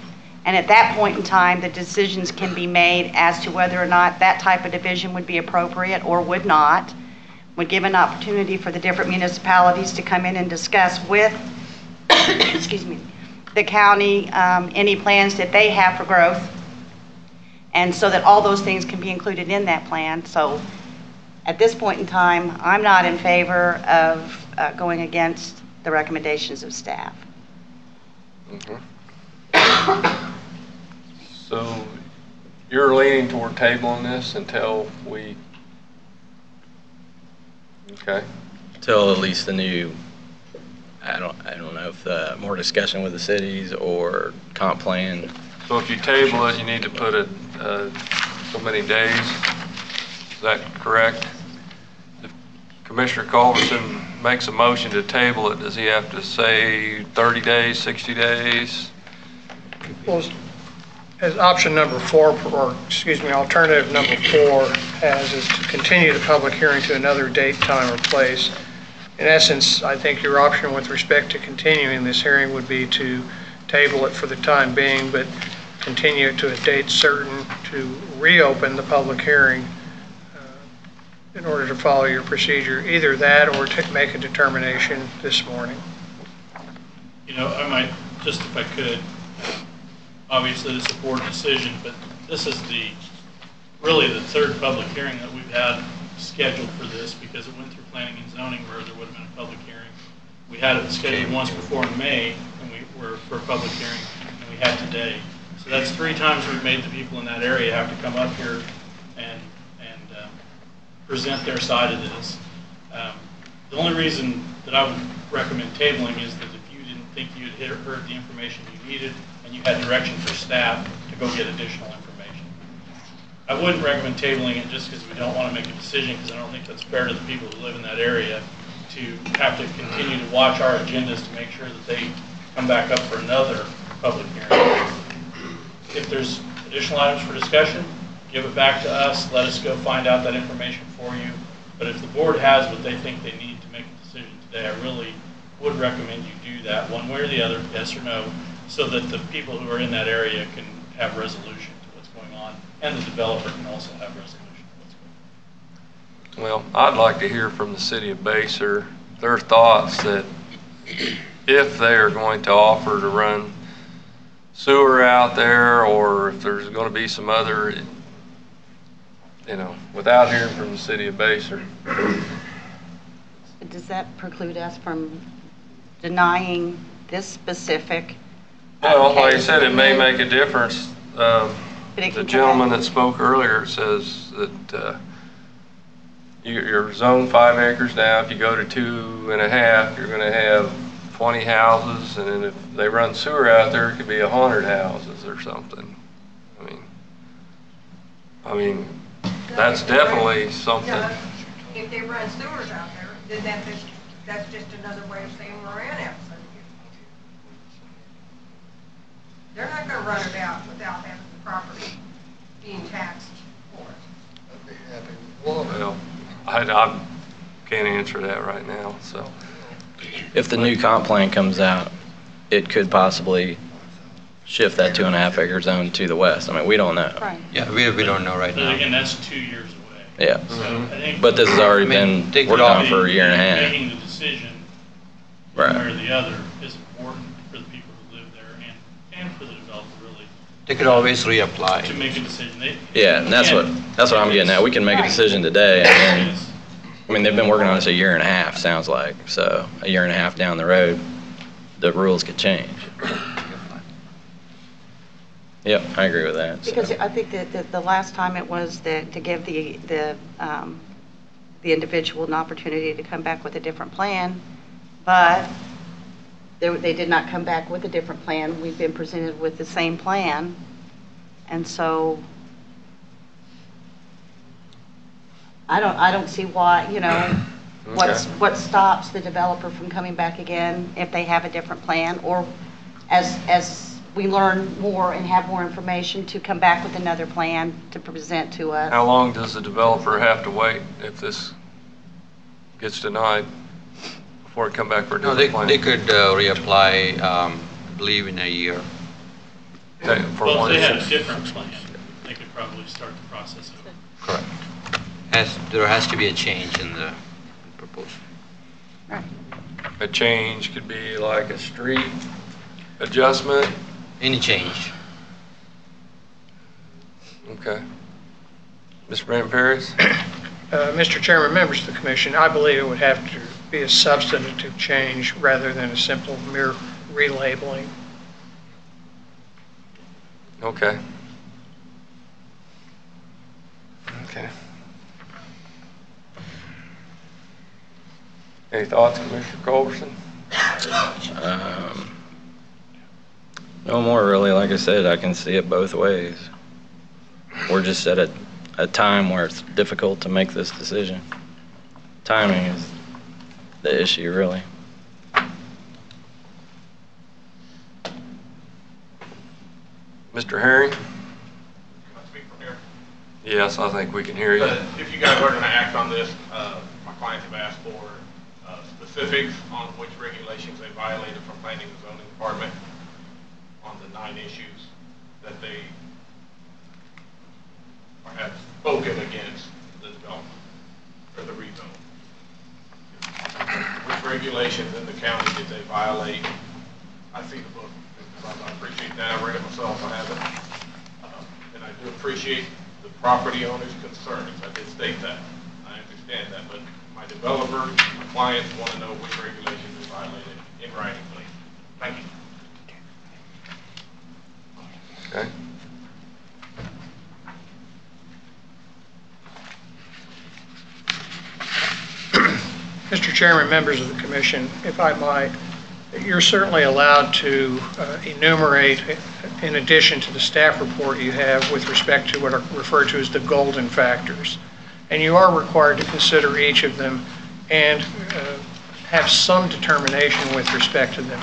And at that point in time, the decisions can be made as to whether or not that type of division would be appropriate or would not. Would give an opportunity for the different municipalities to come in and discuss with excuse me, the county any plans that they have for growth, and so that all those things can be included in that plan. So at this point in time, I'm not in favor of going against the recommendations of staff. So you're leaning toward tabling this until we, okay. Till at least the new, I don't know if more discussion with the cities or comp plan. So if you table it, you need to put it so many days. Is that correct? If Commissioner Culberson makes a motion to table it, does he have to say 30 days, 60 days? Well, as option number 4, or excuse me, alternative number 4 has is to continue the public hearing to another date, time, or place. In essence, I think your option with respect to continuing this hearing would be to table it for the time being, but continue it to a date certain to reopen the public hearing in order to follow your procedure. Either that or to make a determination this morning. You know, I might, just if I could, obviously this is a board decision, but this is really the third public hearing that we've had scheduled for this, because it went through planning and zoning where there would have been a public hearing. We had it scheduled once before in May, and we were for a public hearing, and we had today. So that's 3 times we've made the people in that area have to come up here and present their side of this. The only reason that I would recommend tabling is that if you didn't think you had heard the information you needed and you had direction for staff to go get additional information. I wouldn't recommend tabling it just because we don't want to make a decision, because I don't think that's fair to the people who live in that area to have to continue to watch our agendas to make sure that they come back up for another public hearing. If there's additional items for discussion, give it back to us, let us go find out that information for you. But if the board has what they think they need to make a decision today, I really would recommend you do that one way or the other, yes or no, so that the people who are in that area can have resolution to what's going on, and the developer can also have resolution to what's going on. Well, I'd like to hear from the city of Baser their thoughts that if they are going to offer to run sewer out there, or if there's going to be some other, you know, without hearing from the city of Baser. Does that preclude us from denying this specific? Well, like I said, it may make a difference. The gentleman that spoke earlier says that you're zoned 5 acres now. If you go to 2.5, you're going to have 20 houses, and then if they run sewer out there, it could be 100 houses or something. I mean, that's definitely something. No, if they run sewers out there, then that's just another way of saying we're annexing. They're not going to run it out without having the property being taxed for it. Well, I can't answer that right now, so. If the new comp plan comes out, it could possibly shift that 2.5 acre zone to the west. I mean, we don't know. Right. Yeah, we don't know right But now. again, that's 2 years away. Yeah. So I think But this has already been worked on for a year and a half. Making the decision Right. one way or the other is important for the people who live there and for the developer, really. They could always reapply. To make a decision. Yeah, and that's what I'm getting at. We can make a decision today, and then, I mean, they've been working on this a year and a half, sounds like. So a year and a half down the road, the rules could change. Yep, I agree with that. so. Because I think that the last time it was that to give the individual an opportunity to come back with a different plan, but they did not come back with a different plan. We've been presented with the same plan, and so I don't see why, what stops the developer from coming back again if they have a different plan, or as we learn more and have more information to come back with another plan to present to us. How long does the developer have to wait if this gets denied before it come back for a No, different plan? they could reapply, I believe, in a year. Okay, for Well, one if they had issue. a different plan, they could probably start the process over. Correct. There has to be a change in the proposal. A change could be like a street adjustment. Any change. Okay. Mr. Brandon Paris? Mr. Chairman, members of the commission, I believe it would have to be a substantive change rather than a simple mere relabeling. Okay. Okay. Any thoughts, Commissioner Culberson? No more really. Like I said, I can see it both ways. We're just at a time where it's difficult to make this decision. Timing is the issue, really. Mr. Herring? Can I speak from here? Yes, I think we can hear you. If you guys are going to act on this, my clients have asked for specifics on which regulations they violated from planning and zoning department on the 9 issues that they have spoken against the development or the rezone. Which regulations in the county did they violate? I see the book. I appreciate that. I read it myself. I have it. And I do appreciate the property owner's concerns. I did state that. I understand that. But my developers, my clients want to know which regulations they violated in writing, please. Thank you. Okay. Mr. Chairman, members of the commission, if I might, you're certainly allowed to enumerate, in addition to the staff report you have with respect to what are referred to as the golden factors. And you are required to consider each of them and have some determination with respect to them.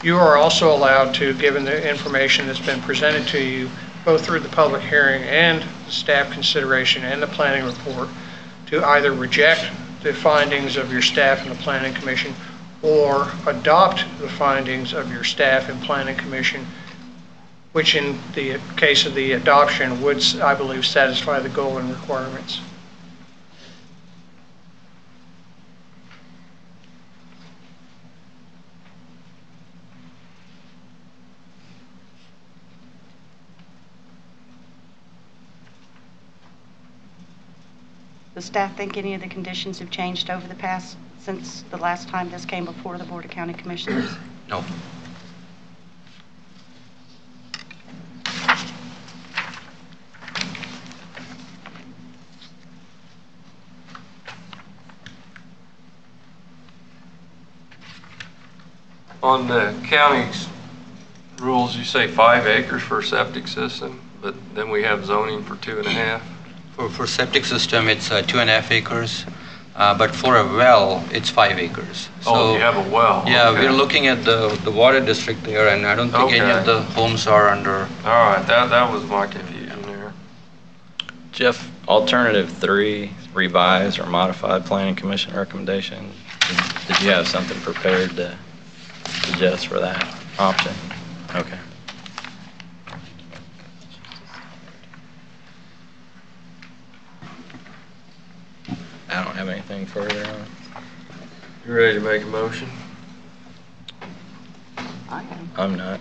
You are also allowed to, given the information that's been presented to you, both through the public hearing and the staff consideration and the planning report, to either reject the findings of your staff and the planning commission or adopt the findings of your staff and planning commission, which in the case of the adoption would, I believe, satisfy the golden requirements. Does staff think any of the conditions have changed over the past, since the last time this came before the Board of County Commissioners? No. On the county's rules, you say 5 acres for a septic system, but then we have zoning for 2.5. For septic system, it's 2.5 acres, but for a well, it's 5 acres. Oh, you have a well. Yeah, Okay. we're looking at the water district there, and I don't think any of Okay. the homes are under. All right, that was my confusion there. Jeff, alternative 3, revised or modified planning commission recommendation. Did you have something prepared to suggest for that option? Okay. I don't have anything further on. You ready to make a motion? I am. I'm not.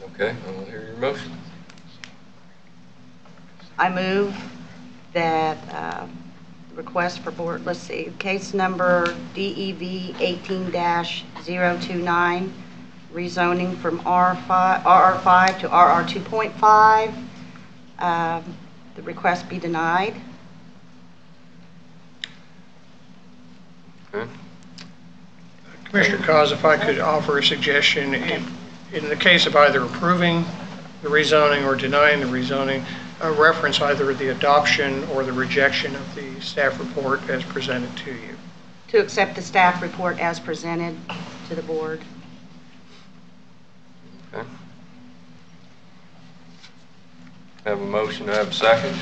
Okay, I will hear your motion. I move that request for board, let's see, case number DEV 18-029, rezoning from RR5 to RR2.5. The request be denied. Okay. Commissioner Cos, if I could offer a suggestion, in the case of either approving the rezoning or denying the rezoning, reference either the adoption or the rejection of the staff report as presented to you. To accept the staff report as presented to the board. Okay. Have a motion, to have a second?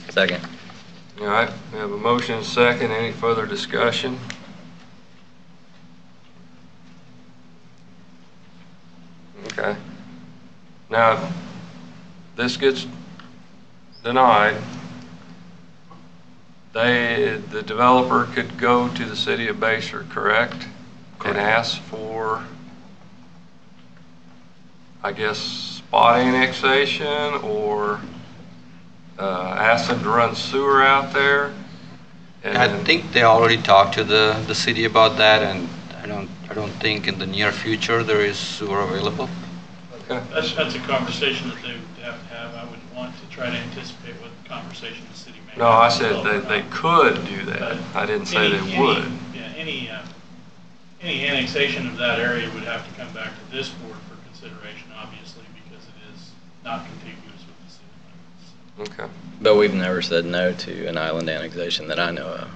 Second. All right, we have a motion and a second. Any further discussion? Okay. Now, if this gets denied, the developer could go to the city of Basehor, correct? And ask for, I guess, spot annexation, or ask them to run sewer out there. And I think they already talked to the city about that, and I don't think in the near future there is sewer available. Okay. That's a conversation that they would have to have. I would want to try to anticipate what conversation the city may have. No, I said they could do that. I didn't say they would. Yeah, any annexation of that area would have to come back to this board for consideration, obviously, because it is not contiguous with the city limits. Okay. But we've never said no to an island annexation that I know of.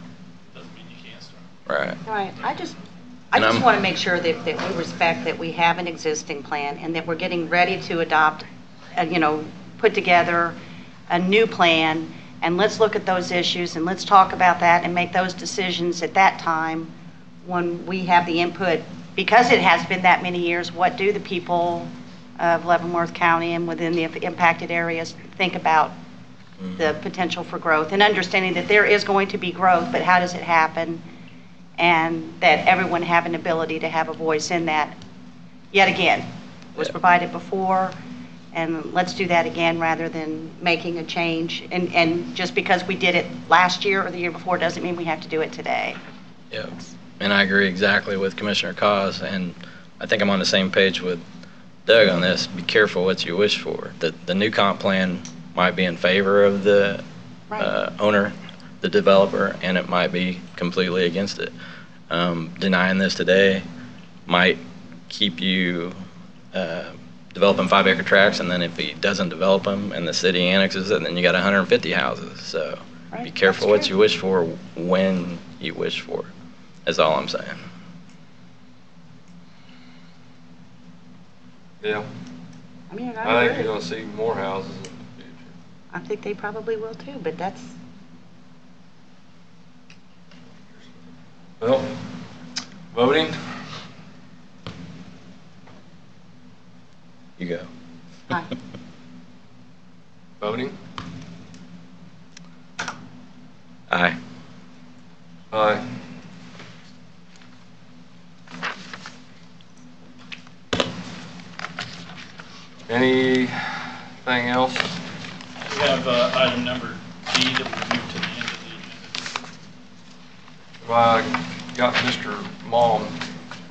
Doesn't mean you can't start. Right. Right. I just want to make sure that we respect that we have an existing plan and that we're getting ready to adopt, put together a new plan, and let's look at those issues and let's talk about that and make those decisions at that time when we have the input. Because it has been that many years, what do the people of Leavenworth County and within the impacted areas think about the potential for growth, and understanding that there is going to be growth, but how does it happen? And that everyone have an ability to have a voice in that. Yet again, was provided before, and let's do that again rather than making a change. And just because we did it last year or the year before doesn't mean we have to do it today. Yeah, and I agree exactly with Commissioner Cos, and I think I'm on the same page with Doug on this. Be careful what you wish for. The new comp plan might be in favor of the owner, the developer, and it might be completely against it. Denying this today might keep you developing 5-acre tracts, and then if he doesn't develop them and the city annexes it, then you got 150 houses. So be careful what you wish for when you wish for it. That's all I'm saying. Yeah. I mean, I think you're going to see more houses in the future. I think they probably will too, but that's... Well, voting? You go. Aye. Voting? Aye. Aye. Anything else? We have item number D that we moved to the end of the agenda. Well, I got Mr. Malm,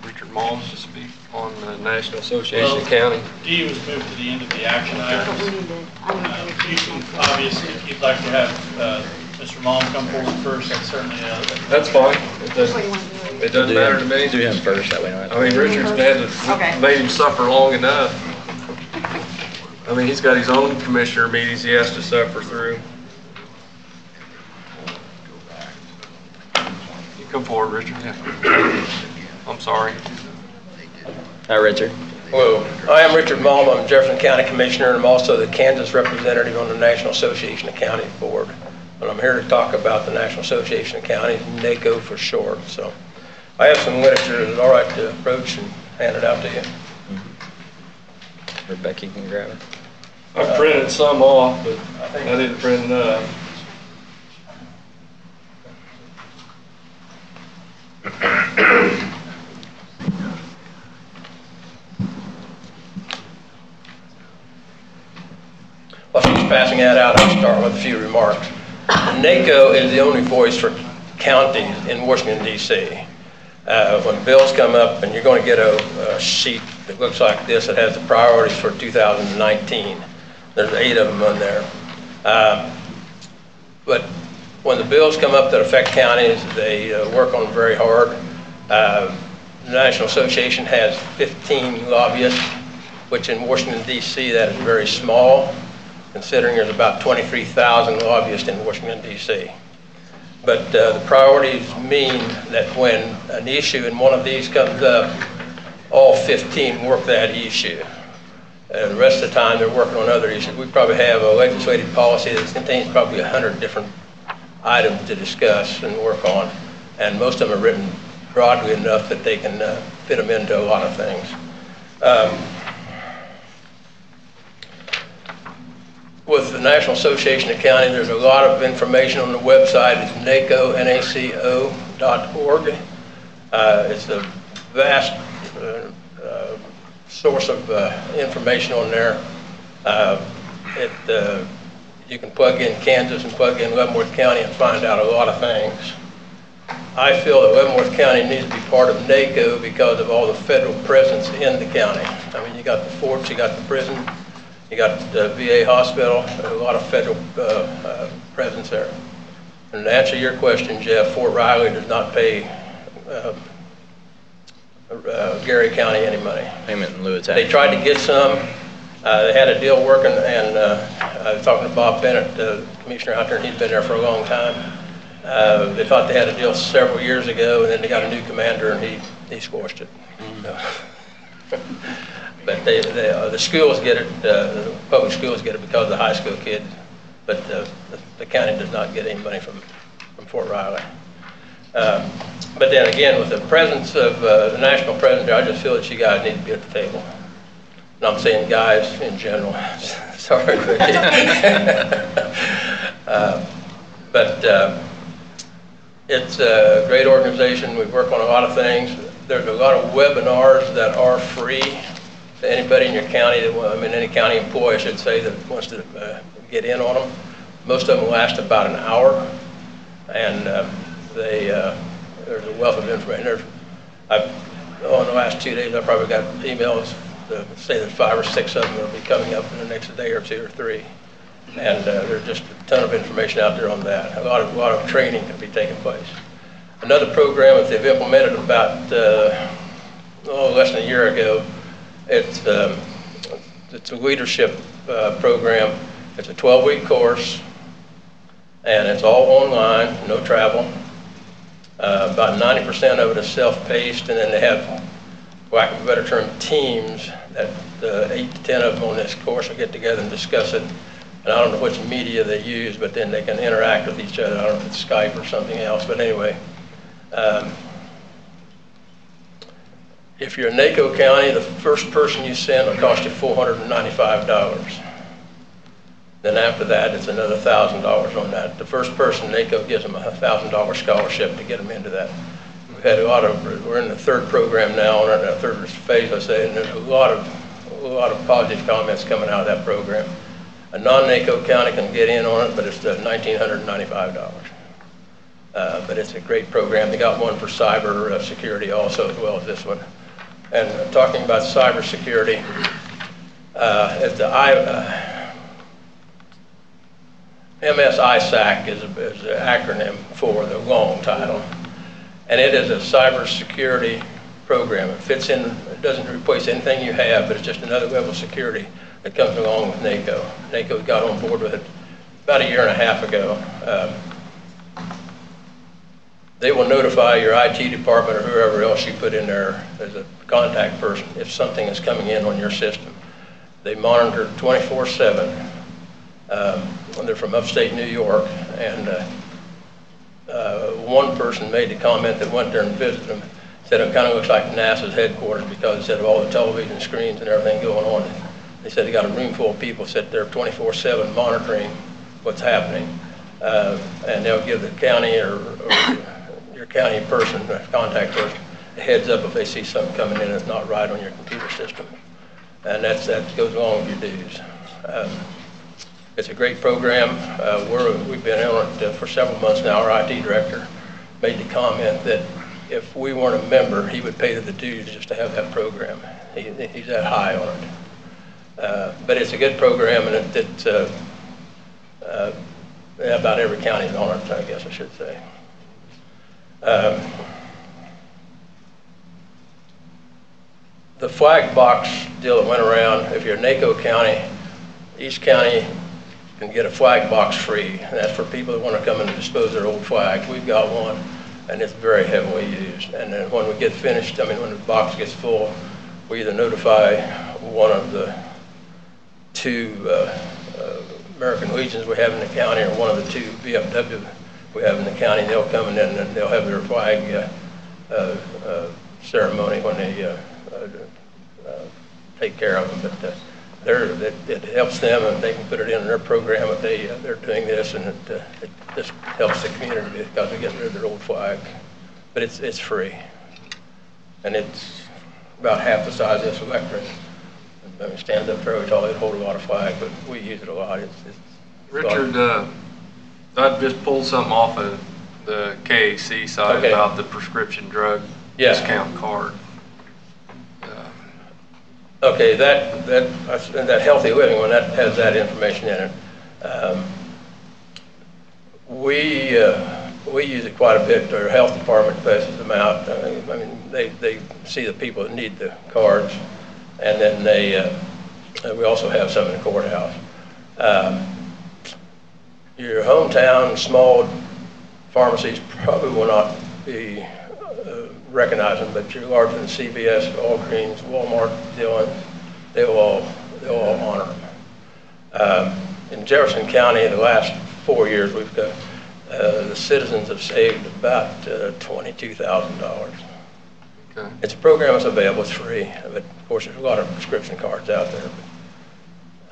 Richard Malm, to speak on the National Association of County. D was moved to the end of the action items. You can, obviously, if you'd like to have Mr. Malm come forward first, that's certainly That's fine. It doesn't matter to me. Do him first, that way. I mean, Richard's made him suffer long enough. I mean, he's got his own commissioner meetings he has to suffer through. You come forward, Richard. Yeah. I'm sorry. Hi, Richard. Hello. I am Richard Malm. I'm Jefferson County Commissioner, and I'm also the Kansas representative on the National Association of Counties Board. And I'm here to talk about the National Association of Counties, NACO for short. So I have some literature. Is it all right to approach and hand it out to you? Rebecca can grab it. I printed some off, but I didn't print enough. While she's passing that out, I'll start with a few remarks. NACO is the only voice for counties in Washington, D.C. When bills come up, and you're going to get a sheet that looks like this, it has the priorities for 2019. There's 8 of them on there. But when the bills come up that affect counties, they work on them very hard. The National Association has 15 lobbyists, which in Washington, D.C., that is very small, considering there's about 23,000 lobbyists in Washington, D.C. But the priorities mean that when an issue in one of these comes up, all 15 work that issue. The rest of the time, they're working on other issues. We probably have a legislative policy that contains probably 100 different items to discuss and work on, and most of them are written broadly enough that they can fit them into a lot of things. With the National Association of Counties, there's a lot of information on the website. It's naco.org. It's a vast source of information on there. You can plug in Kansas and plug in Leavenworth County and find out a lot of things. I feel that Leavenworth County needs to be part of NACO because of all the federal presence in the county. I mean, you got the forts, you got the prison, you got the VA hospital, there's a lot of federal presence there. And to answer your question, Jeff, Fort Riley does not pay Gary County any money. Payment in lieu of tax. They tried to get some. They had a deal working, and I was talking to Bob Bennett, the commissioner out there, and he'd been there for a long time. They thought they had a deal several years ago, and then they got a new commander, and he squashed it. But the schools get it, the public schools get it because of the high school kids, but the county does not get any money from Fort Riley. But then again, with the presence of the national president, I just feel that you guys need to be at the table. And I'm saying guys in general. Sorry, Vicky. But it's a great organization. We work on a lot of things. There's a lot of webinars that are free to anybody in your county, any county employee, I should say, that wants to get in on them. Most of them last about an hour, and there's a wealth of information. In the last 2 days, I probably got emails to say that 5 or 6 of them will be coming up in the next day or 2 or 3. And there's just a ton of information out there on that. A lot of training can be taking place. Another program that they've implemented about less than a year ago, it's a leadership program. It's a 12-week course, and it's all online, no travel. About 90% of it is self-paced, and then they have, for lack of a better term, teams that 8 to 10 of them on this course will get together and discuss it. And I don't know which media they use, but then they can interact with each other. I don't know if it's Skype or something else, but anyway. If you're in NACO County, the first person you send will cost you $495. Then after that, it's another $1,000 on that. The first person, NACO gives them a $1,000 scholarship to get them into that. We've had we're in the 3rd program now, or in the 3rd phase, I say, and there's a lot of positive comments coming out of that program. A non-NACO county can get in on it, but it's $1,995. But it's a great program. They got one for cyber security also, as well as this one. And talking about cyber security, it's the MS-ISAC is an acronym for the long title. And it is a cybersecurity program. It fits in, it doesn't replace anything you have, but it's just another level of security that comes along with NACO. NACO got on board with it about 1.5 years ago. They will notify your IT department or whoever else you put in there as a contact person if something is coming in on your system. They monitor 24/7. They're from upstate New York, and one person made the comment that went there and visited them, said it kind of looks like NASA's headquarters because it said of all the television screens and everything going on. They said they got a room full of people sit there 24/7 monitoring what's happening, and they'll give the county or your county person, contact person, a heads up if they see something coming in that's not right on your computer system, and that goes along with your dues. It's a great program. We've been on it for several months now. Our IT director made the comment that if we weren't a member, he would pay the dues just to have that program. He's that high on it. But it's a good program, and about every county is on it, I guess I should say. The flag box deal that went around, if you're in NACO County, each county can get a flag box free, and that's for people that want to come and dispose their old flags. We've got one, and it's very heavily used. And then when we get finished, I mean, when the box gets full, we either notify one of the 2 American Legions we have in the county, or one of the 2 VFW we have in the county. They'll come in and they'll have their flag ceremony when they take care of them. But it helps them, and they can put it in their program if they're doing this, and it just helps the community because they're getting rid of their old flag. But it's free, and it's about half the size of this electric. I mean, stands up fairly tall. It holds a lot of flag, but we use it a lot. Richard, I just pulled something off of the KAC side about the prescription drug discount card. Okay, that Healthy Living one, that has that information in it. We use it quite a bit. Our health department passes them out. I mean, they see the people that need the cards, and then we also have some in the courthouse. Your hometown small pharmacies probably will not be recognizing, but your larger than CVS, Walgreens, Walmart, they'll all honor them. In Jefferson County, the last 4 years, we've got the citizens have saved about $22,000. Okay. It's a program that's available, it's free, but of course there's a lot of prescription cards out there.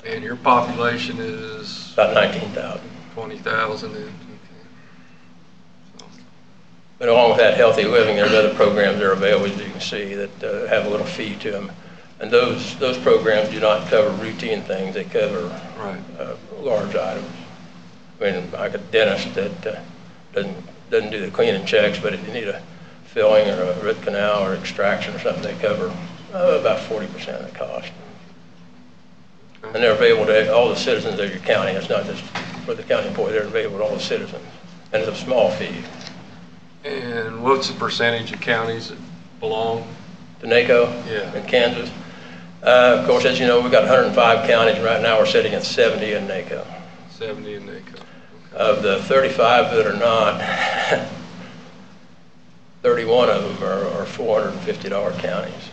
And your population is? About 19,000. 20,000. Okay. But along with that Healthy Living, there's other programs that are available, as you can see, that have a little fee to them. And those programs do not cover routine things. They cover large items. I mean, like a dentist that doesn't do the cleaning checks, but if you need a filling or a root canal or extraction or something, they cover about 40% of the cost. And they're available to all the citizens of your county. It's not just for the county employee. They're available to all the citizens. And it's a small fee. And what's the percentage of counties that belong to NACO in Kansas? Of course, as you know, we've got 105 counties. Right now we're sitting at 70 in NACO. 70 in NACO. Okay. Of the 35 that are not, 31 of them are $450 counties.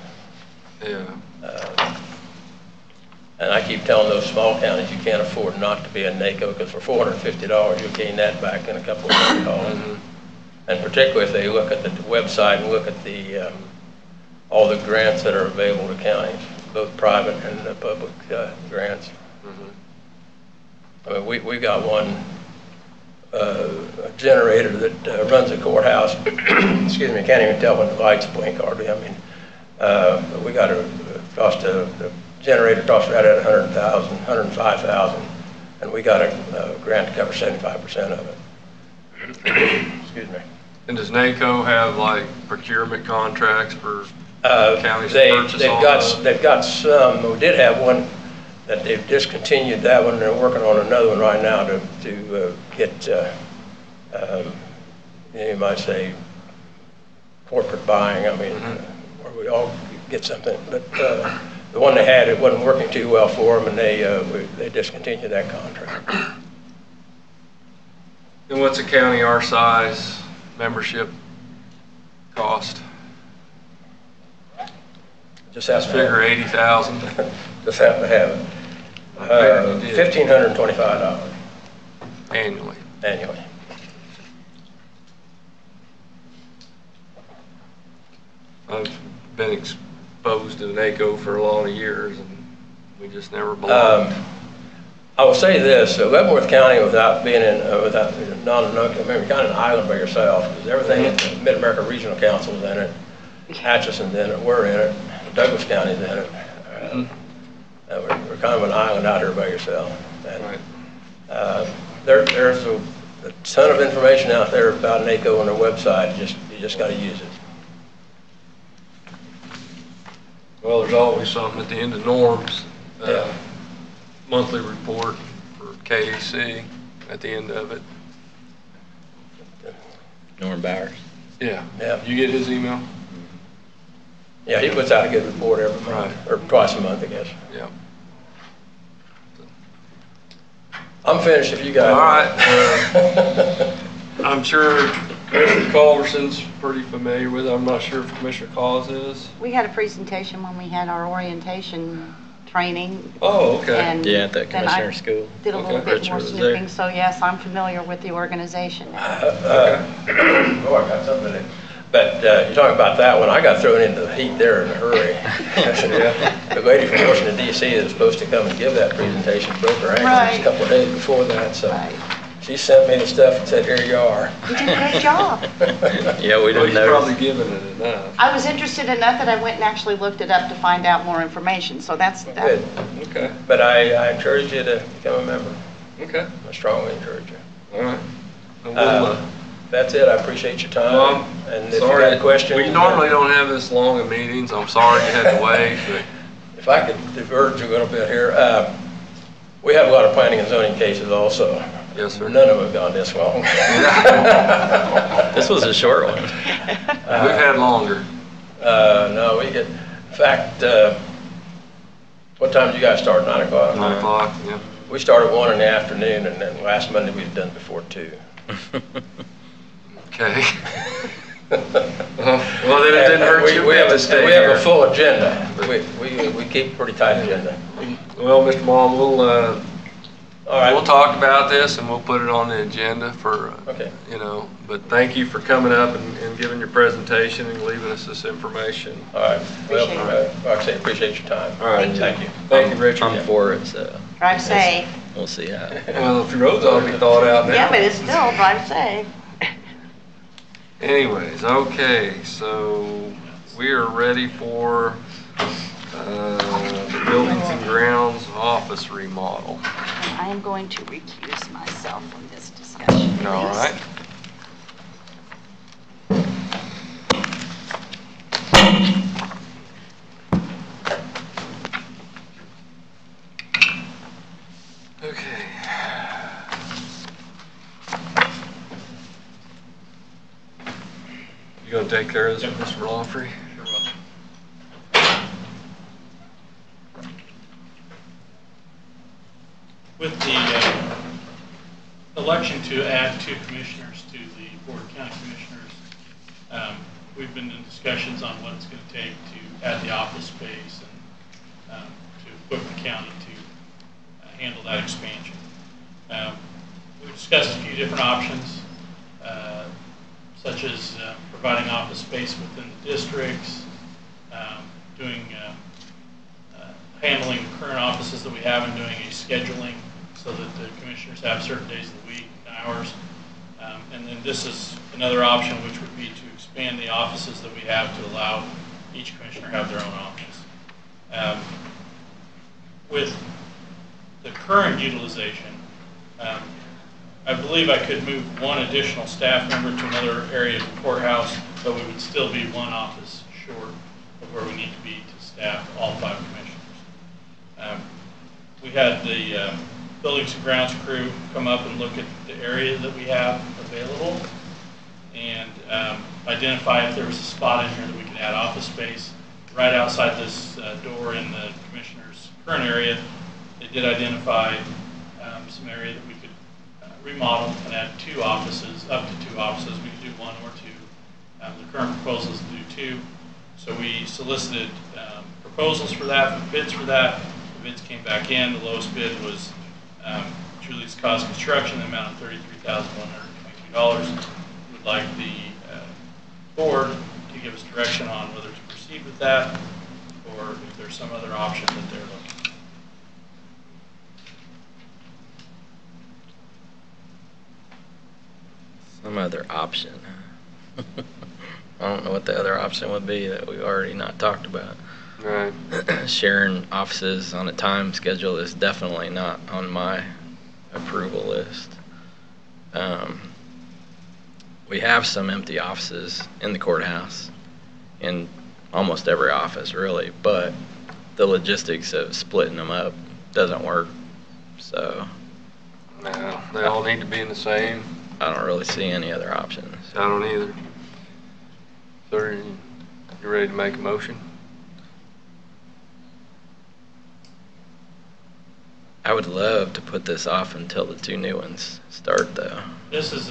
Yeah. And I keep telling those small counties you can't afford not to be in NACO, because for $450 you'll gain that back in a couple of phone calls. And particularly if they look at the website and look at the all the grants that are available to counties, both private and public grants. I mean, we got one a generator that runs the courthouse. Excuse me, I can't even tell when the lights blink hardly. I mean, we got the generator cost right at $100,000, $105,000, and we got a grant to cover 75% of it. Excuse me. And does NACO have like procurement contracts for counties to purchase all that? They've got some. We did have one that they've discontinued that one. They're working on another one right now to get, you might say, corporate buying. I mean, where we all get something. But the one they had, it wasn't working too well for them, and they discontinued that contract. And what's a county our size membership cost? Just have to figure 80,000. Just have to have it. $1,525 annually. Annually. I've been exposed to NACO for a lot of years, and we just never belonged. I will say this: Leavenworth County, without being in, without you're kind of an island by yourself, because everything in the Mid-America Regional Council is in it. Atchison's in it. We're in it. Douglas County's in it. We're kind of an island out here by yourself. And, there's a ton of information out there about NACO on their website. You just got to use it. Well, there's always something at the end of Norm's Yeah. monthly report for KAC at the end of it. Norm Bowers. Yeah. Yeah. You get his email? Yeah, he puts out a good report every month, or twice a month, I guess. Yeah. I'm finished if you guys. All right. I'm sure Commissioner Culverson's pretty familiar with it. I'm not sure if Commissioner Cause is. We had a presentation when we had our orientation training. Oh, okay. And Yeah, at that then I commissioner school. did a little Okay. bit Richard more was snooping, there. so yes, I'm familiar with the organization now. Oh, I got something in it. But you're talking about that one, I got thrown into the heat there in a hurry. The lady from Washington DC is supposed to come and give that presentation, broke her ankle Right. just a couple of days before that, so Right. she sent me the stuff and said, here you are. You did a great job. Yeah, we Well, didn't you've know. probably given it enough. I was interested enough that I went and actually looked it up to find out more information, so that's that. Good. Okay. But I encourage you to become a member. Okay. I strongly encourage you. All right. And we'll, That's it, I appreciate your time. Well, And if you sorry, got questions. we normally don't have this long of meetings. I'm sorry you had to wait, but If I could diverge a little bit here, we have a lot of planning and zoning cases also. yes, sir. None of them have gone this long. This was a short one. We've had longer. No, we get, in fact, what time did you guys start, 9 o'clock? 9 o'clock, yeah. We started 1 in the afternoon, and then last Monday we had done before 2. Okay. Well, then it didn't hurt We- you we a have bit a- to stay We have here. a full agenda. We keep a pretty tight agenda. Well, Mr. Baum, All right. we'll talk about this and we'll put it on the agenda for, Okay. you know, but thank you for coming up and giving your presentation and leaving us this information. All right. Well, Appreciate like I say, appreciate your time. All right. Thank you. Thank you, Richard. I'm for it, so Drive safe. we'll see how. Well, the roads ought to be thawed out now. Yeah, but it's still drive safe. Anyways, okay, so we are ready for the Buildings and Grounds office remodel. And I am going to recuse myself from this discussion, please. All right. Okay. You gonna take care of this, Mr. Lawfrey? Sure will. With the election to add 2 commissioners to the Board of County Commissioners, we've been in discussions on what it's going to take to add the office space and to equip the county to handle that expansion. We've discussed a few different options, such as providing office space within the districts, handling the current offices that we have and doing a scheduling so that the commissioners have certain days of the week, hours. And then this is another option, which would be to expand the offices that we have to allow each commissioner have their own office. With the current utilization, I believe I could move 1 additional staff member to another area of the courthouse, but we would still be 1 office short of where we need to be to staff all 5 commissioners. We had the Buildings and Grounds crew come up and look at the area that we have available and identify if there was a spot in here that we could add office space. Right outside this door in the commissioner's current area, they did identify some area that we could remodel and add 2 offices, up to 2 offices. We could do 1 or 2. The current proposal is to do 2. So we solicited proposals for that, bids for that. The bids came back in. The lowest bid was Julie's Cause Construction, the amount of $33,122. We'd like the board to give us direction on whether to proceed with that or if there's some other option that they're looking. Some other option. I don't know what the other option would be that we've already not talked about. Right. Sharing offices on a time schedule is definitely not on my approval list. We have some empty offices in the courthouse, and almost every office really, but the logistics of splitting them up doesn't work. So No, they all need to be in the same. I don't really see any other options. I don't either. So you ready to make a motion? I would love to put this off until the 2 new ones start though. This is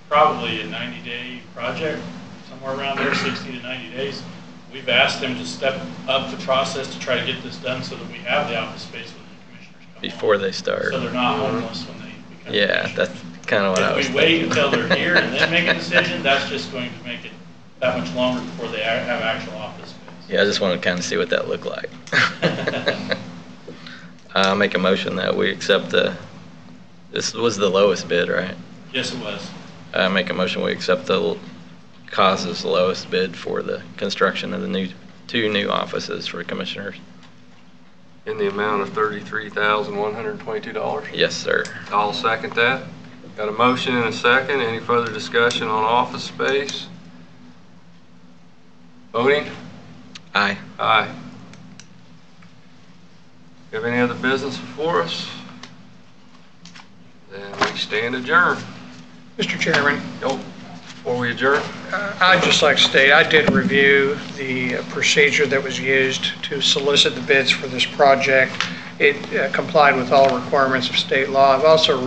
probably a 90-day project, somewhere around there, 60 to 90 days. We've asked them to step up the process to try to get this done so that we have the office space when the commissioners come Before they start. So they're not homeless when they become Yeah, that's kind of what I was If we wait thinking. until they're here and then make a decision, that's just going to make it that much longer before they have actual office space. Yeah, I just wanted to kind of see what that looked like. I'll make a motion that we accept this was the lowest bid, right? Yes, it was. Make a motion we accept the CASA's lowest bid for the construction of the 2 new offices for commissioners. In the amount of $33,122? Yes, sir. I'll second that. Got a motion and a second. Any further discussion on office space? Voting? Aye. Aye. You have any other business before us? Then we stand adjourned. Mr. Chairman, Before we adjourn? I'd just like to state, I did review the procedure that was used to solicit the bids for this project. It complied with all requirements of state law. I've also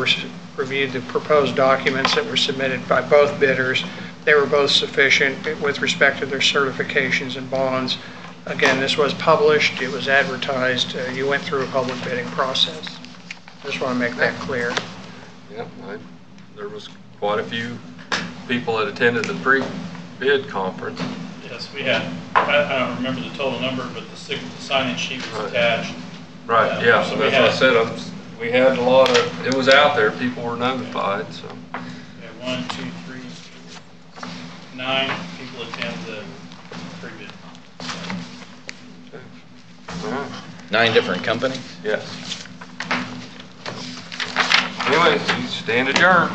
reviewed the proposed documents that were submitted by both bidders. They were both sufficient with respect to their certifications and bonds. Again, this was published, it was advertised, you went through a public bidding process. Just want to make that clear. Yeah, there was quite a few people that attended the pre-bid conference. Yes, we had, I don't remember the total number, but the sign-in sheet was attached. Right, yeah, So so we that's had- what I said, we had a lot of, it was out there, people were notified, so. We had 1, 2, 3, 4, 9 people attend the pre-bid. All right. 9 different companies? Yes. Anyways, you stand adjourned.